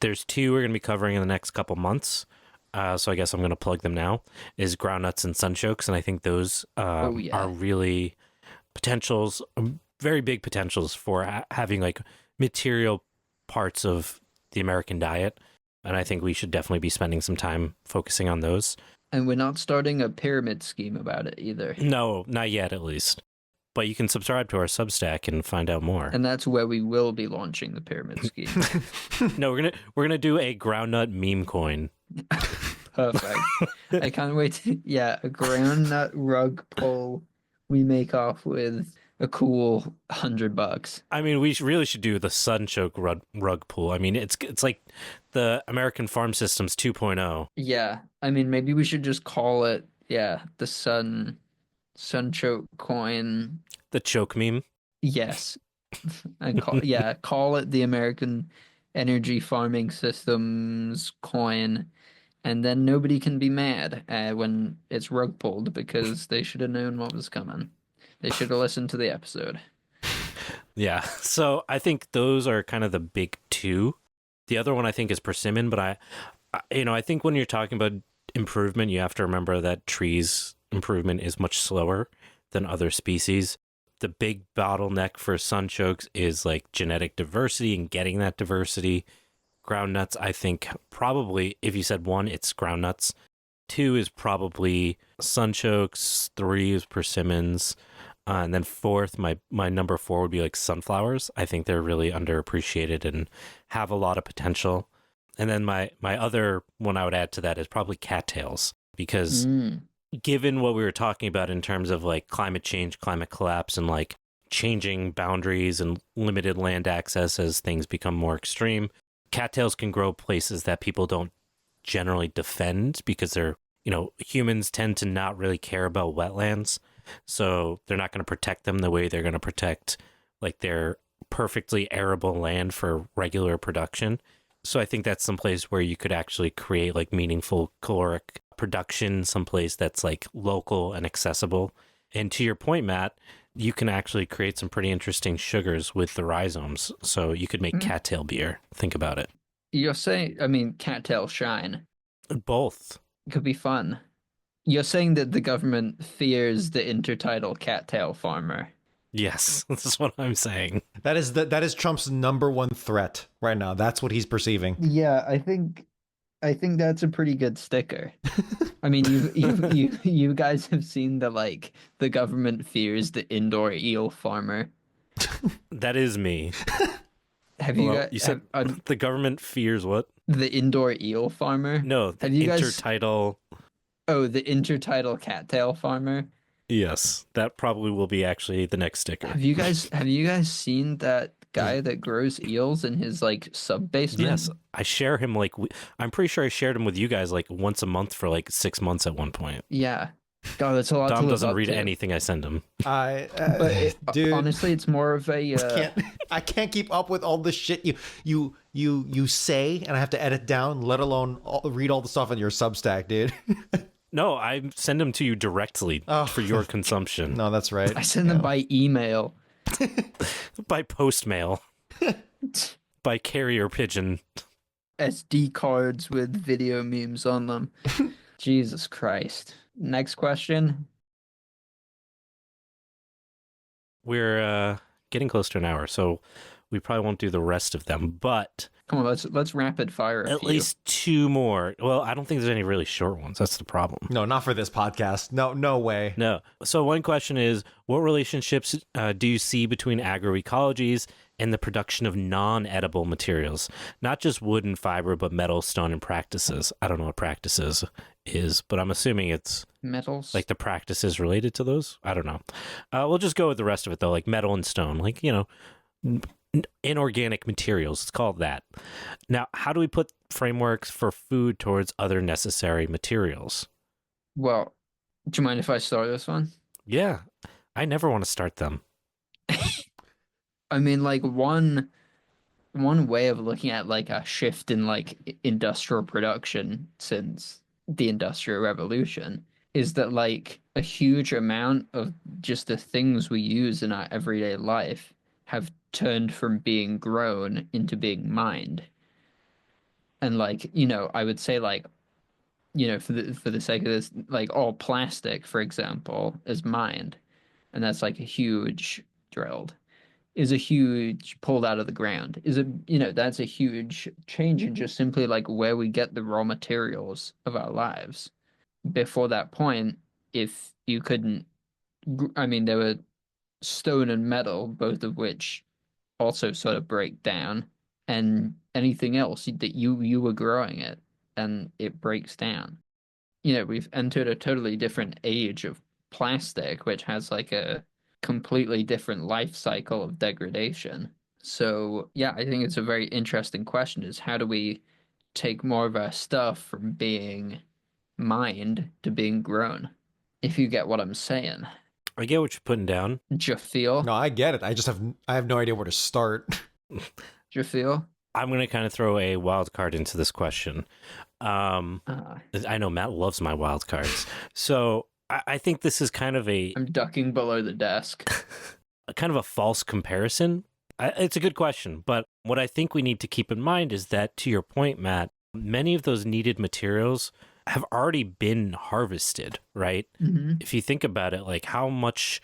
There's two we're going to be covering in the next couple months. So I guess I'm going to plug them now, is groundnuts and sunchokes. And I think those Oh yeah. are really potentials, very big potentials for having like material parts of the American diet. And I think we should definitely be spending some time focusing on those. And we're not starting a pyramid scheme about it either. No, not yet, at least. But you can subscribe to our Substack and find out more. And that's where we will be launching the pyramid scheme. No, we're gonna do a groundnut meme coin. Perfect. I can't wait to, yeah, a groundnut rug pull we make off with a cool $100. I mean, we really should do the sunchoke rug pull. I mean, it's like the American Farm Systems 2.0. Yeah. I mean, maybe we should just call it, yeah, the sunchoke coin. The choke meme. Yes. And call it the American Energy Farming Systems coin. And then nobody can be mad when it's rug pulled because they should have known what was coming. They should have listened to the episode. Yeah. So I think those are kind of the big two. The other one I think is persimmon, but I think when you're talking about improvement, you have to remember that trees improvement is much slower than other species. The big bottleneck for sunchokes is like genetic diversity and getting that diversity. Groundnuts, I think probably, if you said one, it's groundnuts. Two is probably sunchokes. Three is persimmons. And then fourth, my number four would be like sunflowers. I think they're really underappreciated and have a lot of potential. And then my other one I would add to that is probably cattails, because given what we were talking about in terms of like climate change, climate collapse, and like changing boundaries and limited land access as things become more extreme, cattails can grow places that people don't generally defend because humans tend to not really care about wetlands. So they're not going to protect them the way they're going to protect like their perfectly arable land for regular production. So I think that's some place where you could actually create like meaningful caloric production, someplace that's like local and accessible. And to your point, Matt, you can actually create some pretty interesting sugars with the rhizomes. So you could make cattail beer. Think about it. You're saying, I mean, cattail shine. Both. Could be fun. You're saying that the government fears the intertidal cattail farmer. Yes, that's what I'm saying. That is Trump's number one threat right now. That's what he's perceiving. Yeah, I think that's a pretty good sticker. I mean, you guys have seen the government fears the indoor eel farmer. That is me. Have you guys? You said the government fears what? The indoor eel farmer? No, the have you intertidal. Oh, the intertidal cattail farmer. Yes, that probably will be actually the next sticker. Have you guys seen that guy that grows eels in his like sub basement? Yes, I share him I'm pretty sure I shared him with you guys like once a month for like 6 months at one point. Yeah. God, that's a lot. Dom to doesn't live read up to. anything I send him. Dude, honestly, it's more of a. I can't keep up with all the shit you say, and I have to edit down. Let alone read all the stuff on your Substack, dude. No, I send them to you directly for your consumption. No, that's right. I send them by email. By postmail. By carrier pigeon. SD cards with video memes on them. Jesus Christ. Next question. We're getting close to an hour, so we probably won't do the rest of them, but come on, let's rapid fire at least two more. Well, I don't think there's any really short ones. That's the problem. No, not for this podcast. No way. No. So one question is, what relationships do you see between agroecologies and the production of non-edible materials? Not just wood and fiber, but metal, stone, and practices. I don't know what practices is, but I'm assuming it's metals, like the practices related to those. I don't know. We'll just go with the rest of it though, like metal and stone, like, inorganic materials. It's called that. Now, how do we put frameworks for food towards other necessary materials? Well, do you mind if I start this one? Yeah, I never want to start them. I mean, like one one way of looking at like a shift in like industrial production since the Industrial Revolution is that like a huge amount of just the things we use in our everyday life have turned from being grown into being mined. And like, I would say like, for the sake of this, like all plastic, for example, is mined. And that's like a huge drilled, is a huge pulled out of the ground. That's a huge change in just simply like where we get the raw materials of our lives. Before that point, if you couldn't, I mean, there were stone and metal, both of which also sort of break down, and anything else that you were growing it and it breaks down. We've entered a totally different age of plastic, which has like a completely different life cycle of degradation. So, yeah, I think it's a very interesting question is how do we take more of our stuff from being mined to being grown? If you get what I'm saying. I get what you're putting down. Jafeel? No, I get it. I have no idea where to start. Jafeel? I'm going to kind of throw a wild card into this question. I know Matt loves my wild cards. So I think this is kind of I'm ducking below the desk. kind of a false comparison. It's a good question, but what I think we need to keep in mind is that, to your point, Matt, many of those needed materials have already been harvested, right? Mm-hmm. If you think about it, like how much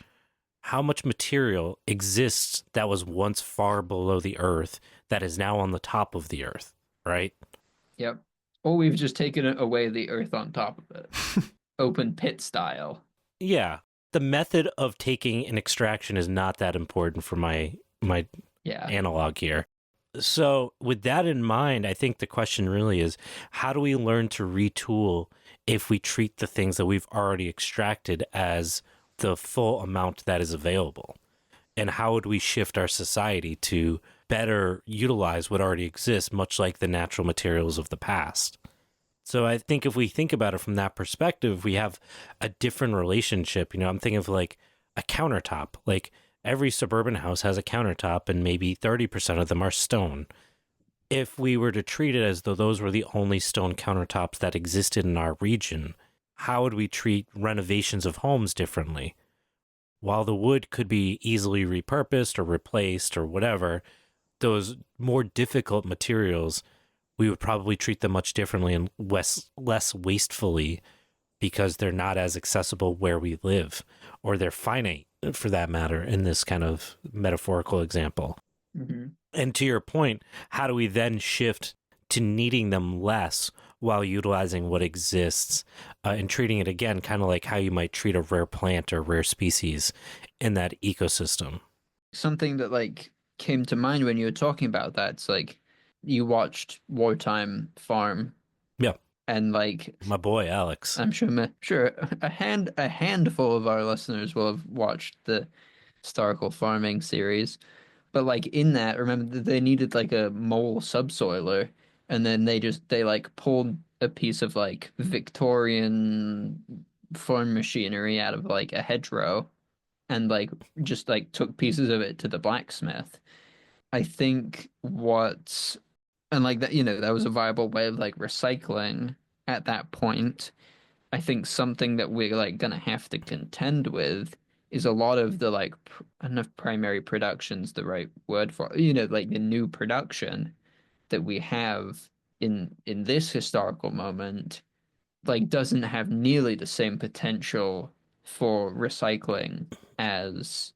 material exists that was once far below the earth that is now on the top of the earth, right? Yep. Or we've just taken away the earth on top of it. Open pit style. Yeah. The method of taking an extraction is not that important for my analog here. So with that in mind, I think the question really is, how do we learn to retool if we treat the things that we've already extracted as the full amount that is available? And how would we shift our society to better utilize what already exists, much like the natural materials of the past? So I think if we think about it from that perspective, we have a different relationship. I'm thinking of like a countertop. Like every suburban house has a countertop and maybe 30% of them are stone. If we were to treat it as though those were the only stone countertops that existed in our region, how would we treat renovations of homes differently? While the wood could be easily repurposed or replaced or whatever, those more difficult materials, we would probably treat them much differently and less wastefully because they're not as accessible where we live, or they're finite for that matter in this kind of metaphorical example. Mm-hmm. And to your point, how do we then shift to needing them less while utilizing what exists and treating it again kind of like how you might treat a rare plant or rare species in that ecosystem? Something that like came to mind when you were talking about that, it's like you watched Wartime Farm. Yeah. And like my boy Alex, I'm sure a handful of our listeners will have watched the historical farming series. But like in that, remember that they needed like a mole subsoiler, and then they like pulled a piece of like Victorian farm machinery out of like a hedgerow and like just like took pieces of it to the blacksmith. I think and like that, that was a viable way of like recycling at that point. I think something that we're like gonna have to contend with is a lot of the like I don't know if primary production's the right word for like the new production that we have in this historical moment like doesn't have nearly the same potential for recycling as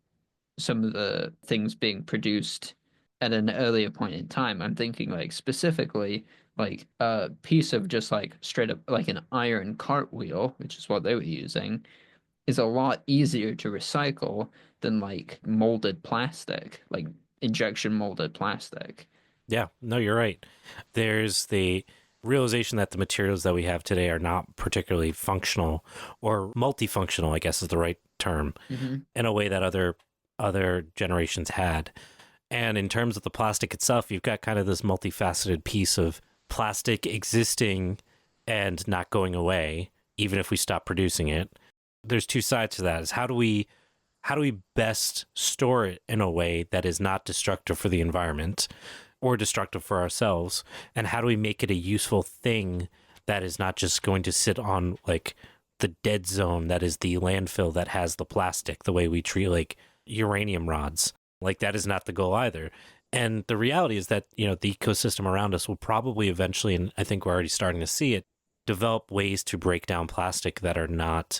some of the things being produced at an earlier point in time. I'm thinking like specifically like a piece of just like straight up like an iron cartwheel, which is what they were using, is a lot easier to recycle than like molded plastic, like injection molded plastic. Yeah, no, you're right. There's the realization that the materials that we have today are not particularly functional or multifunctional, I guess is the right term, in a way that other generations had. And in terms of the plastic itself, you've got kind of this multifaceted piece of plastic existing and not going away, even if we stop producing it. There's two sides to that. Is how do we best store it in a way that is not destructive for the environment, or destructive for ourselves? And how do we make it a useful thing that is not just going to sit on like the dead zone that is the landfill that has the plastic, the way we treat like uranium rods? Like that is not the goal either. And the reality is that, you know, the ecosystem around us will probably eventually, and I think we're already starting to see it, develop ways to break down plastic that are not,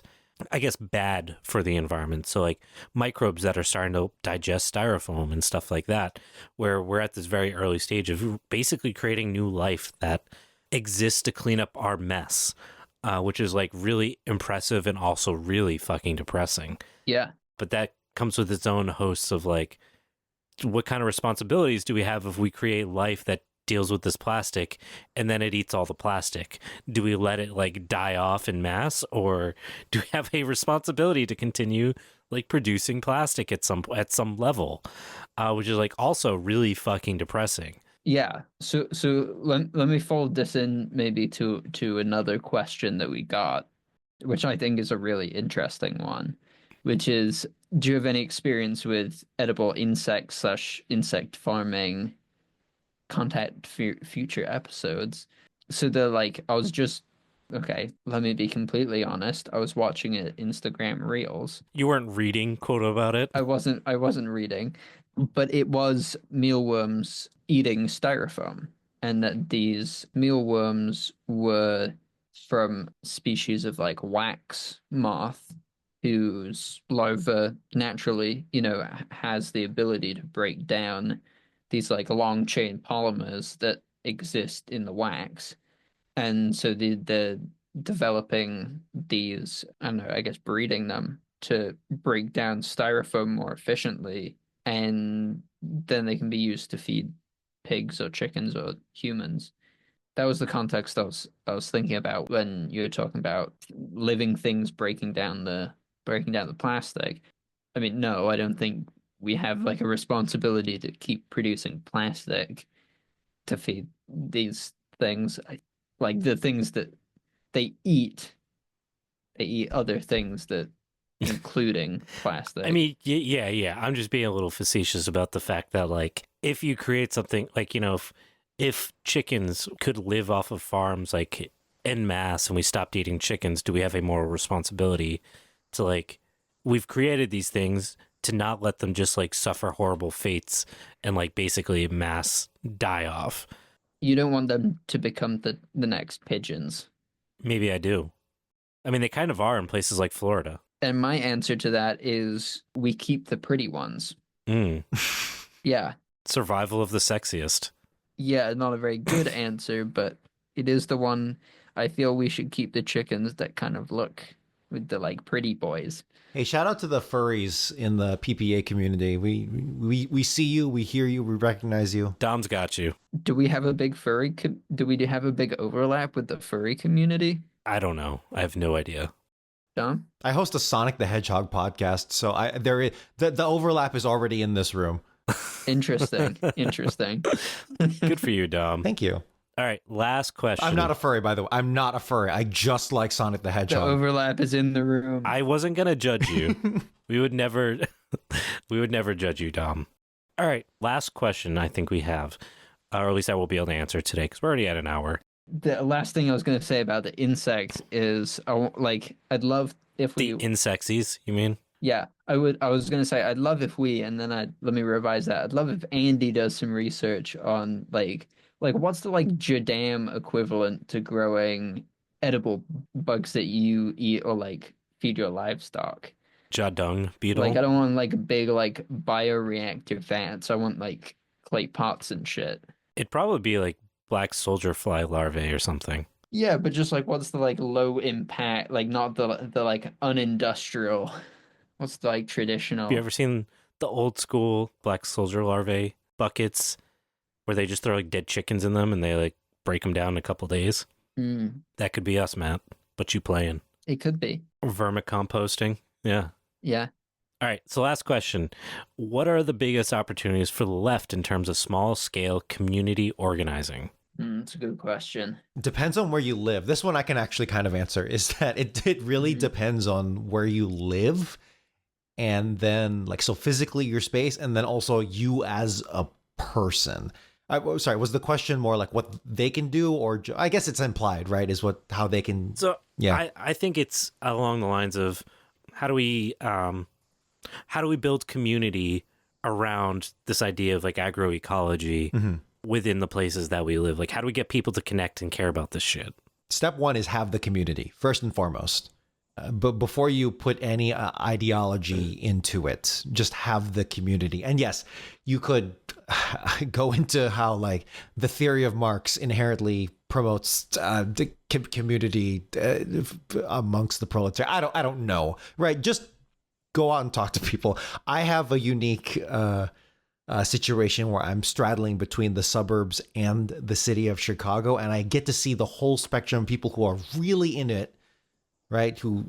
I guess, bad for the environment. So like microbes that are starting to digest styrofoam and stuff like that, where we're at this very early stage of basically creating new life that exists to clean up our mess, which is like really impressive and also really fucking depressing. Yeah. But that comes with its own hosts of like, what kind of responsibilities do we have if we create life that deals with this plastic and then it eats all the plastic? Do we let it like die off in mass, or do we have a responsibility to continue like producing plastic at some level, which is like also really fucking depressing. Yeah. So let me fold this in maybe to another question that we got, which I think is a really interesting one, which is, do you have any experience with edible insects / insect farming content future episodes? So they're like, okay, let me be completely honest. I was watching it Instagram Reels. You weren't reading quote about it? I wasn't reading, but it was mealworms eating styrofoam, and that these mealworms were from species of like wax moth, whose larva naturally, has the ability to break down these like long chain polymers that exist in the wax. And so they're developing these, I don't know, I guess breeding them to break down styrofoam more efficiently, and then they can be used to feed pigs or chickens or humans. That was the context I was thinking about when you were talking about living things breaking down the plastic. I mean, no, I don't think we have like a responsibility to keep producing plastic to feed these things. Like the things that they eat other things that including plastic. I mean, yeah. I'm just being a little facetious about the fact that like if you create something like, if chickens could live off of farms like en masse and we stopped eating chickens, do we have a moral responsibility to like, we've created these things to not let them just like suffer horrible fates and like basically mass die off? You don't want them to become the next pigeons. Maybe I do. I mean, they kind of are in places like Florida. And my answer to that is we keep the pretty ones. Yeah. Survival of the sexiest. Yeah, not a very good answer, but it is the one. I feel we should keep the chickens that kind of look with the like pretty boys. Hey, shout out to the furries in the PPA community. We see you, we hear you, we recognize you. Dom's got you. Do we have a big do we have a big overlap with the furry community? I don't know. I have no idea. Dom? I host a Sonic the Hedgehog podcast, so the overlap is already in this room. Interesting. Good for you, Dom. Thank you. All right, last question. I'm not a furry, by the way. I'm not a furry. I just like Sonic the The Hedgehog. overlap is in the room. I wasn't gonna judge you. we would never judge you, Dom. All right, last question I think we have, or at least I will be able to answer today because we're already at an hour. The last thing I was going to say about the insects is, I'd love if The insectsies, you mean? Yeah, I was going to say, I'd love if let me revise that. I'd love if Andy does some research on like what's the like Jadam equivalent to growing edible bugs that you eat or like feed your livestock. Jadung beetle. Like I don't want like big like bioreactor vats. I want like clay pots and shit. It'd probably be like black soldier fly larvae or something. Yeah, but just like what's the like low impact, like not the like unindustrial. What's the like traditional? Have you ever seen the old school black soldier larvae buckets where they just throw like dead chickens in them and they like break them down in a couple days? That could be us, Matt. But you playing? It could be vermicomposting. Yeah. Yeah. All right. So last question. What are the biggest opportunities for the left in terms of small scale community organizing? That's a good question. Depends on where you live. This one I can actually kind of answer is that it really depends on where you live. And then like, so physically your space, and then also you as a person. Sorry, was the question more like what they can do, or I guess it's implied, right? Is what how they can? So Yeah. I think it's along the lines of how do we build community around this idea of like agroecology within the places that we live? Like, how do we get people to connect and care about this shit? Step one is have the community first and foremost. But before you put any ideology into it, just have the community. And yes, you could go into how like the theory of Marx inherently promotes the community amongst the proletariat. I don't know, right? Just go out and talk to people. I have a unique situation where I'm straddling between the suburbs and the city of Chicago, and I get to see the whole spectrum of people who are really in it, right? Who,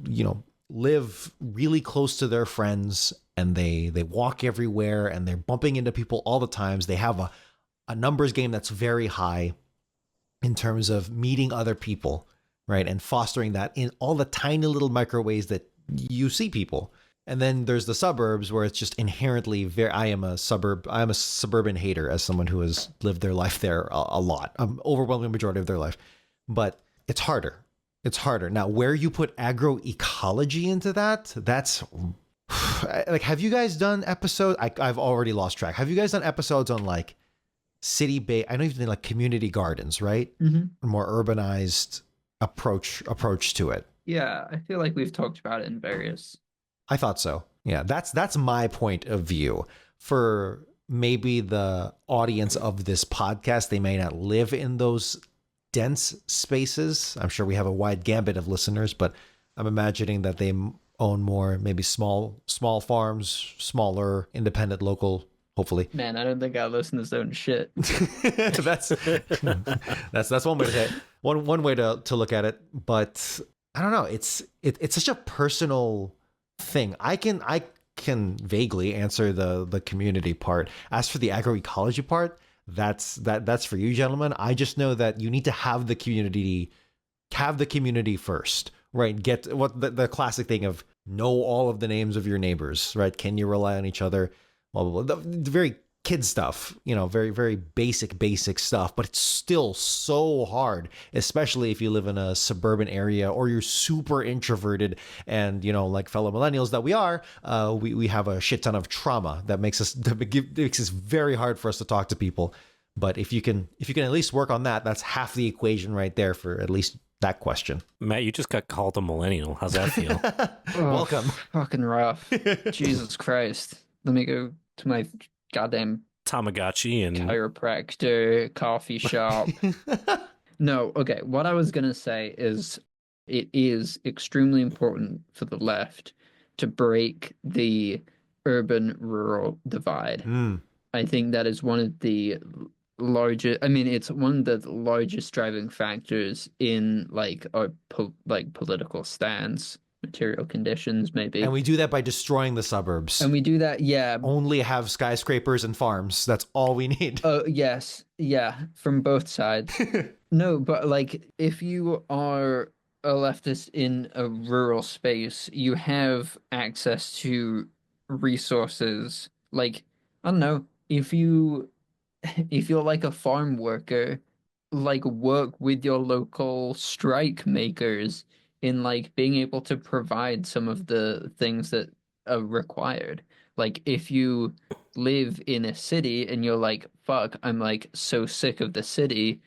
live really close to their friends, and they walk everywhere, and they're bumping into people all the times. They have a numbers game that's very high in terms of meeting other people, right? And fostering that in all the tiny little micro ways that you see people. And then there's the suburbs where it's just inherently very, I'm a suburban hater as someone who has lived their life there a lot, overwhelming majority of their life. But it's harder. It's harder. Now, where you put agroecology into that's like, have you guys done episodes? I've already lost track. Have you guys done episodes on like city-based, I don't even think like community gardens, right? Mm-hmm. More urbanized approach to it. Yeah, I feel like we've talked about it in various. I thought so. Yeah, that's my point of view. For maybe the audience of this podcast, they may not live in those dense spaces. I'm sure we have a wide gambit of listeners, but I'm imagining that they own more maybe small farms, smaller, independent, local, hopefully. Man, I don't think our listeners own shit. that's one way to say it. One way to look at it, but I don't know. It's such a personal thing. I can vaguely answer the community part. As for the agroecology part, that's for you gentlemen. I just know that you need to have the community first, right? Get what the classic thing of know all of the names of your neighbors, right? Can you rely on each other? Blah, blah, blah. The very kid stuff, very, very basic stuff, but it's still so hard, especially if you live in a suburban area or you're super introverted and, like fellow millennials that we are, we have a shit ton of trauma that makes it very hard for us to talk to people. But if you can at least work on that, that's half the equation right there for at least that question. Matt, you just got called a millennial. How's that feel? Welcome. Fucking rough. Jesus Christ. Let me go to my goddamn Tamagotchi and chiropractor, coffee shop. No, okay. What I was gonna say is it is extremely important for the left to break the urban-rural divide. I think that is one of the largest. I mean, it's one of the largest driving factors in like our political stance, material conditions, maybe. And we do that by destroying the suburbs. And we do that, yeah. Only have skyscrapers and farms. That's all we need. Oh, yes. Yeah, from both sides. No, but like if you are a leftist in a rural space, you have access to resources. Like, I don't know, if you're like a farm worker, like work with your local strike makers in like being able to provide some of the things that are required. Like if you live in a city and you're like, fuck, I'm like so sick of the city,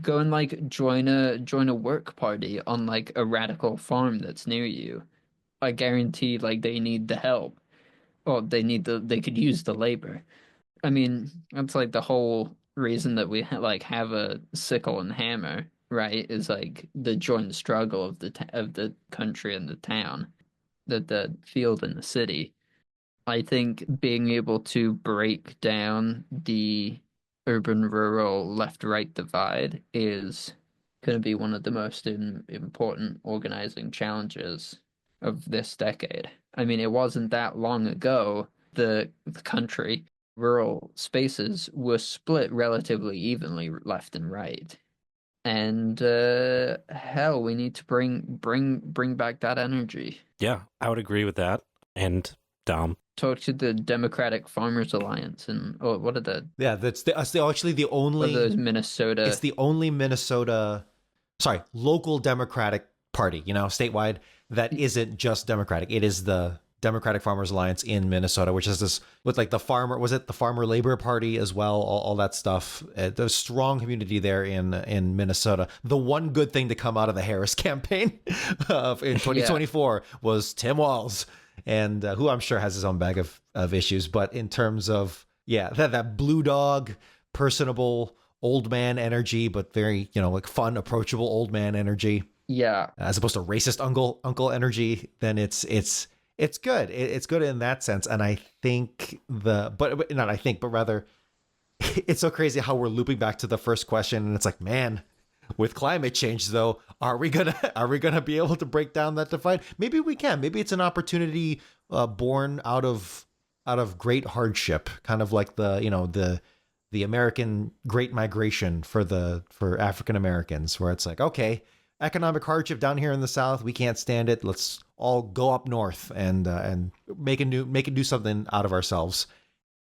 go and like join a work party on like a radical farm that's near you. I guarantee like they need the help. Or they could use the labor. I mean, that's like the whole reason that we like have a sickle and hammer, right? Is like the joint struggle of the country and the town, the field and the city. I think being able to break down the urban-rural left-right divide is going to be one of the most important organizing challenges of this decade. I mean, it wasn't that long ago the country rural spaces were split relatively evenly left and right. And hell, we need to bring back that energy. Yeah, I would agree with that. And Dom, talk to the Democratic Farmers Alliance and what are Yeah, that's actually the what are only. those Minnesota? It's the only Minnesota, sorry, local Democratic Party, statewide, that isn't just Democratic. It is the Democratic Farmers Alliance in Minnesota, which is this with like the Farmer Labor Party as well, all that stuff. There's a strong community there in Minnesota. The one good thing to come out of the Harris campaign in 2024 was Tim Walz, and who I'm sure has his own bag of issues. But in terms of, that blue dog, personable old man energy, but very, like fun, approachable old man energy. Yeah. As opposed to racist uncle energy, then it's good. It's good in that sense. And I think but not I think, but rather it's so crazy how we're looping back to the first question. And it's like, man, with climate change though, are we gonna be able to break down that divide? Maybe we can. Maybe it's an opportunity born out of great hardship, kind of like the American Great Migration for African Americans, where it's like, okay, economic hardship down here in the South, we can't stand it. Let's all go up north and make it do something out of ourselves.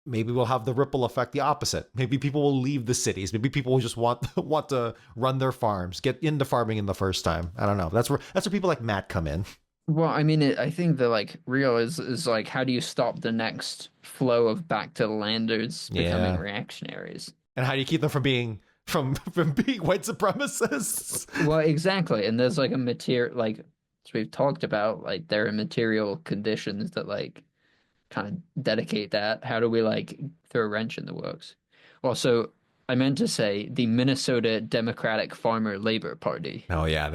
Maybe we'll have the ripple effect, the opposite. Maybe people will leave the cities. Maybe people will just want to run their farms, get into farming in the first time. I don't know. That's where people like Matt come in. Well, I mean, I think the like real is like, how do you stop the next flow of back to the landers becoming reactionaries? And how do you keep them from being white supremacists? Well, exactly. And there's like a material, like as we've talked about, like there are material conditions that like kind of dedicate that. How do we like throw a wrench in the works? Well, so I meant to say the Minnesota Democratic Farmer Labor Party. Oh yeah,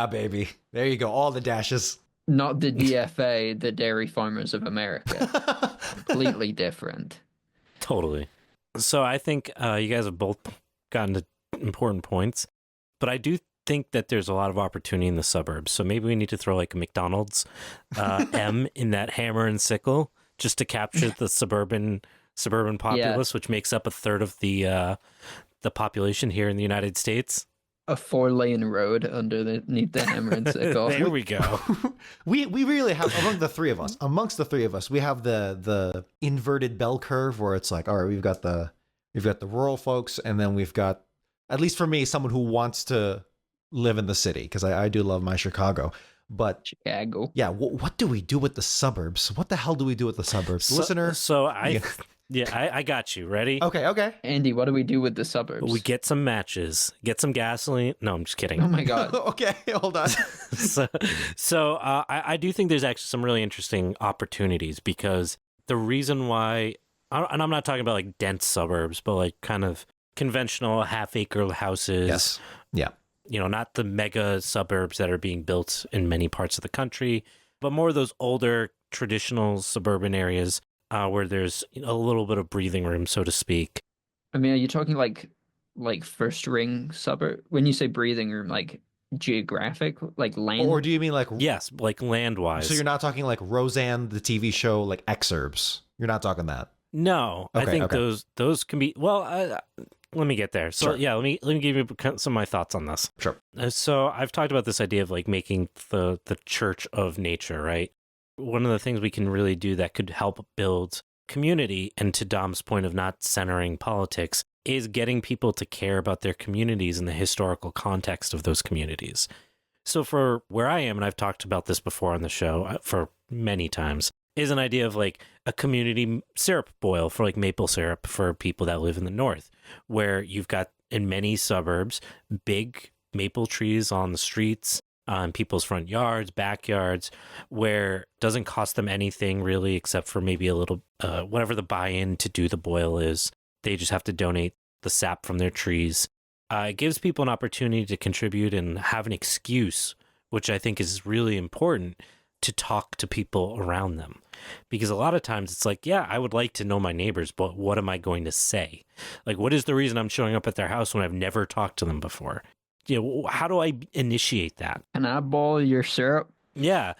baby. There you go. All the dashes. Not the DFA, the Dairy Farmers of America. Completely different. Totally. So I think you guys have both gotten to important points, but I do think that there's a lot of opportunity in the suburbs. So maybe we need to throw like a McDonald's M in that hammer and sickle just to capture the suburban populace, which makes up a third of the population here in the United States. A 4-lane road underneath the hammer and sickle. There we go. we really have amongst the three of us, we have the inverted bell curve where it's like, all right, we've got the rural folks, and then we've got, at least for me, someone who wants to live in the city, because I do love my Chicago. But Chicago. Yeah, what do we do with the suburbs? What the hell do we do with the suburbs? Listener? So I got you. Ready? Okay. Andy, what do we do with the suburbs? We get some matches, get some gasoline. No, I'm just kidding. Oh my God. Okay, hold on. so I do think there's actually some really interesting opportunities, because the reason why, and I'm not talking about like dense suburbs, but like kind of conventional half-acre houses. Yes. Yeah. Not the mega suburbs that are being built in many parts of the country, but more of those older traditional suburban areas where there's a little bit of breathing room, so to speak. I mean, are you talking like first ring suburb? When you say breathing room, like geographic, like land? Or do you mean like... Yes, like land-wise. So you're not talking like Roseanne, the TV show, like exurbs. You're not talking that. No, okay, I think those can be... Well, let me get there. So sure. Yeah, let me give you some of my thoughts on this. Sure. So I've talked about this idea of like making the church of nature, right? One of the things we can really do that could help build community, and to Dom's point of not centering politics, is getting people to care about their communities and the historical context of those communities. So for where I am, and I've talked about this before on the show for many times, is an idea of like a community syrup boil for like maple syrup for people that live in the north, where you've got in many suburbs big maple trees on the streets, on people's front yards, backyards, where it doesn't cost them anything really, except for maybe a little whatever the buy-in to do the boil is. They just have to donate the sap from their trees. It gives people an opportunity to contribute and have an excuse, which I think is really important, to talk to people around them. Because a lot of times it's like, yeah, I would like to know my neighbors, but what am I going to say? Like, what is the reason I'm showing up at their house when I've never talked to them before? How do I initiate that? Can I boil your syrup? Yeah.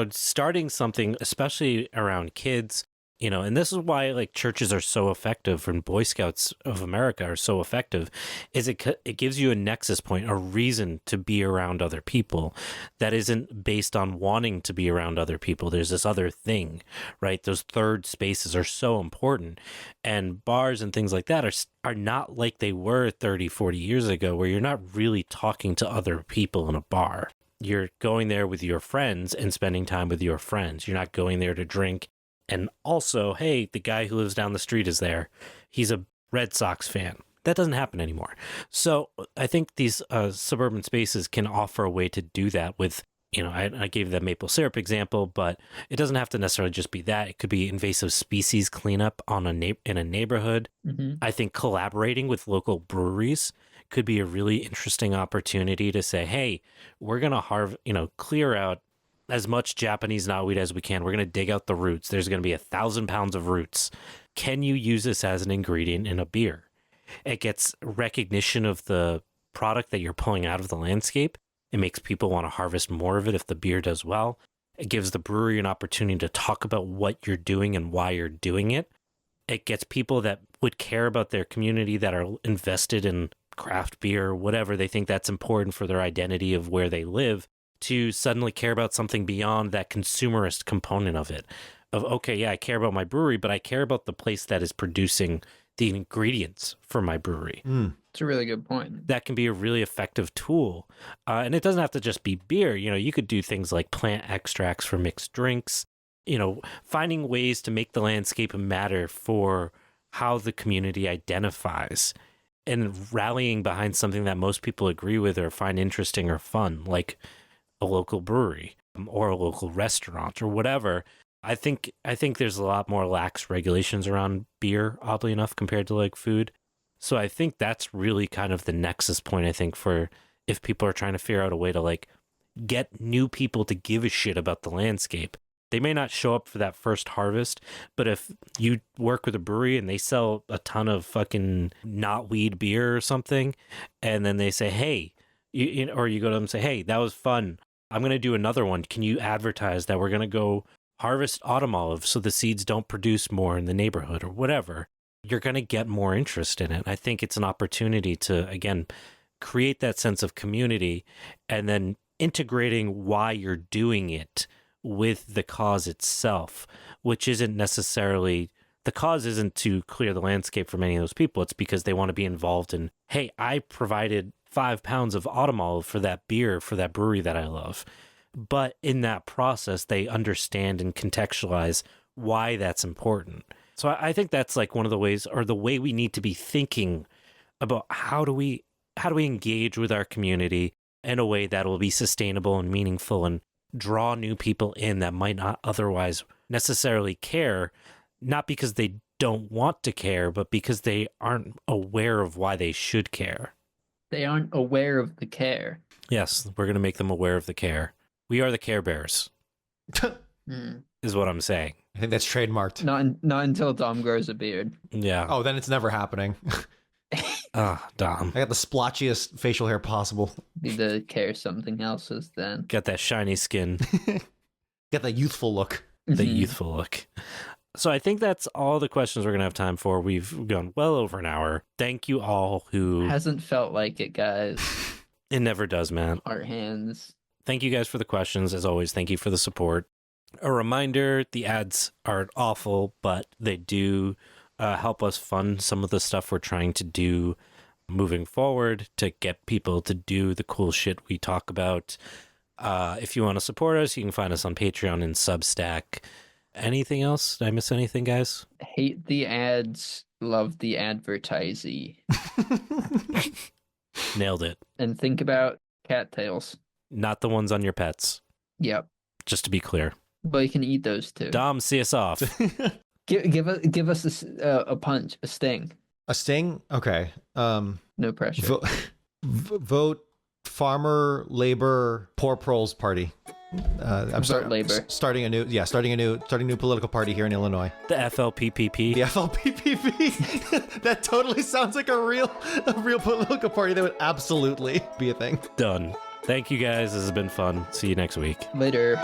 Starting something, especially around kids, And this is why like churches are so effective and Boy Scouts of America are so effective, is it gives you a nexus point, a reason to be around other people that isn't based on wanting to be around other people. There's this other thing, right? Those third spaces are so important, and bars and things like that are not like they were 30, 40 years ago, where you're not really talking to other people in a bar. You're going there with your friends and spending time with your friends. You're not going there to drink. And also, hey, the guy who lives down the street is there. He's a Red Sox fan. That doesn't happen anymore. So I think these suburban spaces can offer a way to do that with, I gave the maple syrup example, but it doesn't have to necessarily just be that. It could be invasive species cleanup in a neighborhood. Mm-hmm. I think collaborating with local breweries could be a really interesting opportunity to say, hey, we're going to clear out as much Japanese knotweed as we can. We're going to dig out the roots. There's going to be 1,000 pounds of roots. Can you use this as an ingredient in a beer? It gets recognition of the product that you're pulling out of the landscape. It makes people want to harvest more of it if the beer does well. It gives the brewery an opportunity to talk about what you're doing and why you're doing it. It gets people that would care about their community, that are invested in craft beer, whatever. They think that's important for their identity of where they live, to suddenly care about something beyond that consumerist component of it. Of, okay, yeah, I care about my brewery, but I care about the place that is producing the ingredients for my brewery. It's a really good point. That can be a really effective tool. And it doesn't have to just be beer. You could do things like plant extracts for mixed drinks, finding ways to make the landscape matter for how the community identifies, and rallying behind something that most people agree with or find interesting or fun, like a local brewery or a local restaurant or whatever. I think there's a lot more lax regulations around beer, oddly enough, compared to like food. So I think that's really kind of the nexus point, I think, for if people are trying to figure out a way to like get new people to give a shit about the landscape. They may not show up for that first harvest, but if you work with a brewery and they sell a ton of fucking knotweed beer or something, and then they say, hey, or you go to them and say, hey, that was fun. I'm going to do another one. Can you advertise that we're going to go harvest autumn olives so the seeds don't produce more in the neighborhood or whatever? You're going to get more interest in it. I think it's an opportunity to, again, create that sense of community, and then integrating why you're doing it with the cause itself, which isn't necessarily, the cause isn't to clear the landscape from any of those people. It's because they want to be involved in, hey, I provided 5 pounds of autumn olive for that beer, for that brewery that I love. But in that process, they understand and contextualize why that's important. So I think that's like one of the ways, or the way we need to be thinking about how do we engage with our community in a way that will be sustainable and meaningful and draw new people in that might not otherwise necessarily care, not because they don't want to care, but because they aren't aware of why they should care. They aren't aware of the care. Yes, we're going to make them aware of the care. We are the Care Bears, is what I'm saying. I think that's trademarked. Not until Dom grows a beard. Yeah. Oh, then it's never happening. Dom. I got the splotchiest facial hair possible. Be the care something else's then. Got that shiny skin. Get that youthful look. The youthful look. So I think that's all the questions we're going to have time for. We've gone well over an hour. Thank you all who... Hasn't felt like it, guys. It never does, man. Our hands. Thank you guys for the questions. As always, thank you for the support. A reminder, the ads are awful, but they do help us fund some of the stuff we're trying to do moving forward to get people to do the cool shit we talk about. If you want to support us, you can find us on Patreon and Substack. Anything else? Did I miss anything, guys? Hate the ads, love the advertisee. Nailed it. And think about cattails. Not the ones on your pets. Yep. Just to be clear. But you can eat those too. Dom, see us off. Give us a punch, a sting. A sting? Okay. No pressure. Vote farmer, labor, poor proles party. I'm starting a new political party here in Illinois. The FLPPP. The FLPPP. That totally sounds like a real political party that would absolutely be a thing. Done. Thank you guys. This has been fun. See you next week. Later.